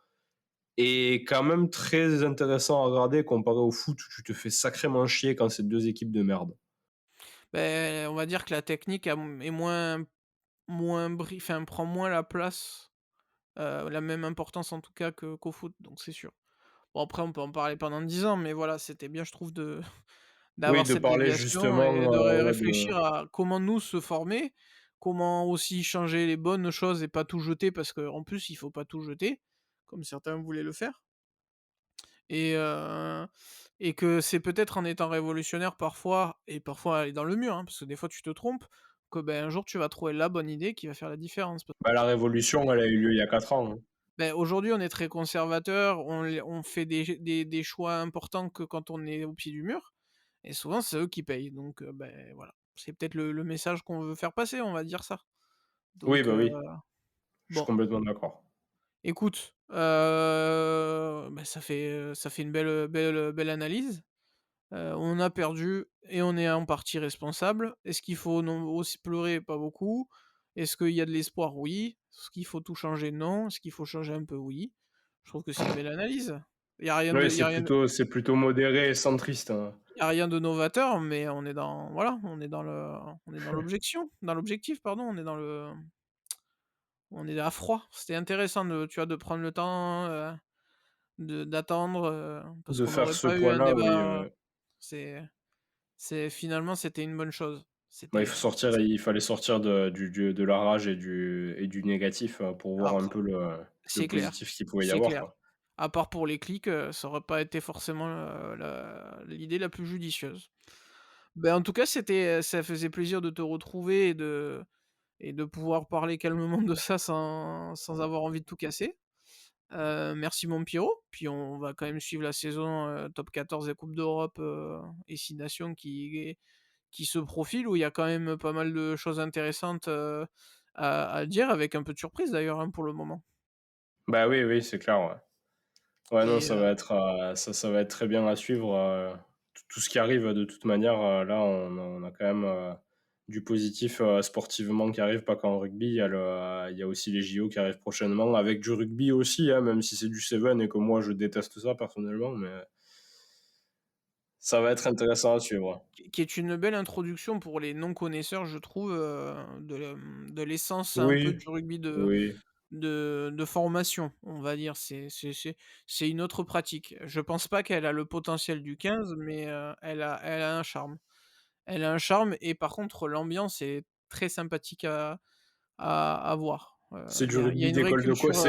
S2: est quand même très intéressant à regarder comparé au foot où tu te fais sacrément chier quand c'est deux équipes de merde.
S1: beh, on va dire que la technique est enfin prend moins la place, la même importance en tout cas qu'au foot, donc c'est sûr. Bon après on peut en parler pendant 10 ans, mais voilà, c'était bien je trouve de
S2: Oui,
S1: d'avoir
S2: de
S1: cette
S2: parler
S1: déviation
S2: justement,
S1: et de
S2: ouais, de
S1: réfléchir à comment nous se former, comment aussi changer les bonnes choses et pas tout jeter parce qu'en plus il faut pas tout jeter, comme certains voulaient le faire et et que c'est peut-être en étant révolutionnaire parfois et parfois aller dans le mur, hein, parce que des fois tu te trompes, que, ben, un jour tu vas trouver la bonne idée qui va faire la différence.
S2: bah, la révolution, elle a eu lieu il y a 4 ans, hein.
S1: Beh, aujourd'hui, on est très conservateur, on fait des choix importants que quand on est au pied du mur et souvent c'est eux qui payent donc beh, voilà. C'est peut-être le message qu'on veut faire passer, on va dire ça.
S2: Oui,
S1: Donc
S2: bah, oui, je suis
S1: bon,
S2: complètement d'accord.
S1: écoute, bah, ça fait une belle analyse. On a perdu et on est en partie responsable. Est-ce qu'il faut non aussi pleurer? Pas beaucoup. Est-ce qu'il y a de l'espoir? Oui. Est-ce qu'il faut tout changer? Non. Est-ce qu'il faut changer un peu? Oui. Je trouve que c'est une belle analyse.
S2: Oui,
S1: Il y a rien de
S2: c'est plutôt modéré et centriste, hein.
S1: il y a rien de novateur, mais on est dans voilà, on est dans l'objectif pardon, on est à froid. C'était intéressant de tu vois, de prendre le temps, de d'attendre, parce
S2: De
S1: qu'on
S2: faire
S1: n'aurait
S2: ce
S1: pas eu un
S2: point-là, oui,
S1: débat, c'est finalement, c'était une bonne chose.
S2: bah,
S1: C'était, c
S2: il fallait sortir de la rage et du négatif, pour voir un
S1: alors,
S2: peu le
S1: c'est clair,
S2: positif qu'il pouvait y
S1: c'est
S2: avoir,
S1: clair.
S2: quoi.
S1: À part pour les clics, ça aurait pas été forcément, la l'idée la plus judicieuse. Ben, en tout cas, ça faisait plaisir de te retrouver et de pouvoir parler calmement de ça sans avoir envie de tout casser. Merci mon Pierrot, puis on va quand même suivre la saison, top 14 des coupes d'Europe, et 6 nations qui se profile, où il y a quand même pas mal de choses intéressantes, à dire avec un peu de surprise d'ailleurs, hein, pour le moment
S2: Bah, oui, oui, c'est clair, ouais. Ouais, non,
S1: et
S2: ça va être très bien à suivre, tout ce qui arrive, de toute manière, là, on a quand même, du positif, sportivement qui arrive, pas qu'en rugby. Il y a aussi les JO qui arrivent prochainement, avec du rugby aussi, hein, même si c'est du Seven et que moi je déteste ça personnellement, mais ça va être intéressant à suivre.
S1: qui est une belle introduction pour les non connaisseurs, je trouve, de l'essence un peu
S2: Oui,
S1: du rugby
S2: oui.
S1: de formation, on va dire. C'est une autre pratique. Je pense pas qu'elle a le potentiel du 15, mais elle a un charme. Elle a un charme et par contre l'ambiance est très sympathique à voir.
S2: C'est du
S1: Il y a
S2: rugby
S1: une vraie
S2: d'école de co
S1: culture,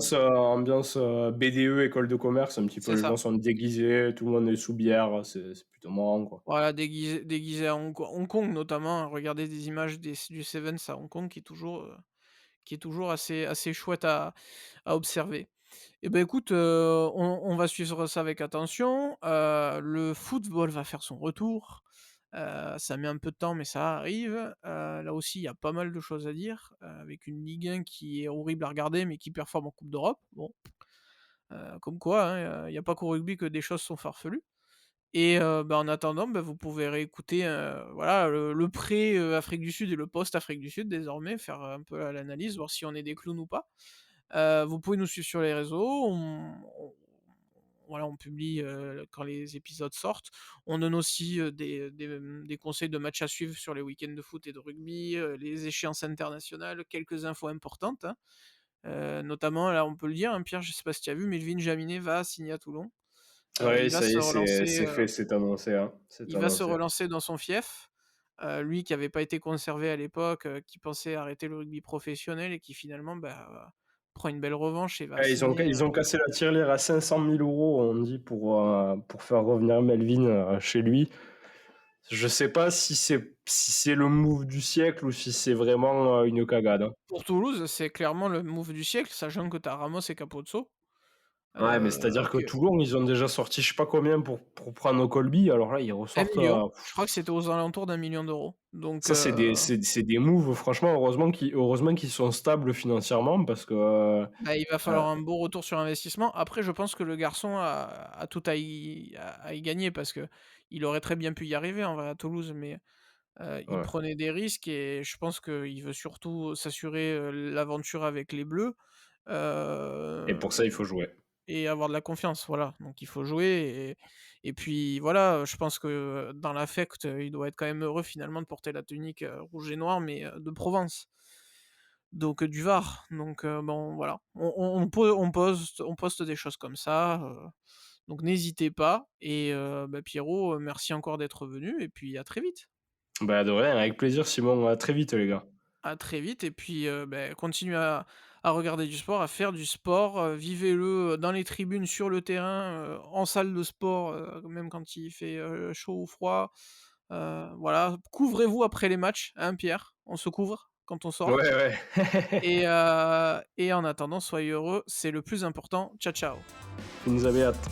S2: c'est ambiance, BDE, école de commerce un petit peu.
S1: c'est
S2: Les gens
S1: ça.
S2: sont déguisés, tout le monde est sous bière, c'est plutôt marrant, quoi.
S1: Voilà, déguisé à Hong Kong notamment, regardez des images du Sevens à Hong Kong qui est toujours assez chouette à observer. Et ben écoute, on va suivre ça avec attention. Le football va faire son retour. Ça met un peu de temps, mais ça arrive. Là aussi, il y a pas mal de choses à dire, avec une Ligue 1 qui est horrible à regarder, mais qui performe en coupe d'Europe. Bon, comme quoi, hein, il y a pas qu'au rugby que des choses sont farfelues. Et bah, en attendant, bah, vous pouvez réécouter, voilà, le pré, Afrique du Sud et le post Afrique du Sud désormais, faire un peu l'analyse, voir si on est des clowns ou pas. Vous pouvez nous suivre sur les réseaux, voilà, on publie, quand les épisodes sortent. On donne aussi, des conseils de matchs à suivre sur les week-ends de foot et de rugby, les échéances internationales, quelques infos importantes, hein. Notamment là, on peut le dire, hein, Pierre, je sais pas si tu as vu, Melvin Jaminet va signer à Toulon.
S2: Ouais,
S1: Il va
S2: ça y
S1: se
S2: est,
S1: relancer,
S2: c'est fait, c'est annoncé, hein, c'est
S1: il va se
S2: annoncé.
S1: relancer dans son fief. Lui qui avait pas été conservé à l'époque, qui pensait arrêter le rugby professionnel et qui finalement, bah, prend une belle revanche et va
S2: Ouais,
S1: signer,
S2: ils ont cassé la tirelire à 500 000 €, on dit, pour faire revenir Melvin, chez lui. Je sais pas si c'est le move du siècle ou si c'est vraiment, une cagade, hein.
S1: pour Toulouse, c'est clairement le move du siècle, sachant que tu as Ramos et Capozzo,
S2: Ouais, mais c'est-à-dire que
S1: que
S2: Toulon, ils ont déjà sorti je sais pas combien pour prendre Colby, alors là, ils ressortent,
S1: 1 000 000, je crois que c'était aux alentours d'1 million d'euros. Donc
S2: ça, c'est des moves, franchement, heureusement qu'ils sont stables financièrement parce que,
S1: bah, il va falloir un beau retour sur investissement. Après, je pense que le garçon a tout à y gagner parce qu'il aurait très bien pu y arriver en vrai à Toulouse, mais il
S2: ouais,
S1: prenait des risques et je pense qu'il veut surtout s'assurer, l'aventure avec les Bleus,
S2: et pour ça, il faut jouer.
S1: et avoir de la confiance, voilà. Donc il faut jouer et puis voilà, je pense que dans l'affect, il doit être quand même heureux finalement de porter la tunique, rouge et noir, mais de Provence, donc du Var. Donc bon voilà, on poste des choses comme ça, donc n'hésitez pas et bah, Pierrot, merci encore d'être venu et puis à très vite.
S2: Bah, de rien, avec plaisir Simon, à très vite les gars.
S1: À très vite et puis, beh, continuez à regarder du sport, à faire du sport, vivez-le, dans les tribunes, sur le terrain, en salle de sport, même quand il fait, chaud ou froid. Voilà, couvrez-vous après les matchs, hein, Pierre? On se couvre quand on
S2: Ouais,
S1: sort
S2: ouais.
S1: et en attendant, soyez heureux, c'est le plus important. Ciao, ciao.
S2: Vous nous avez hâte.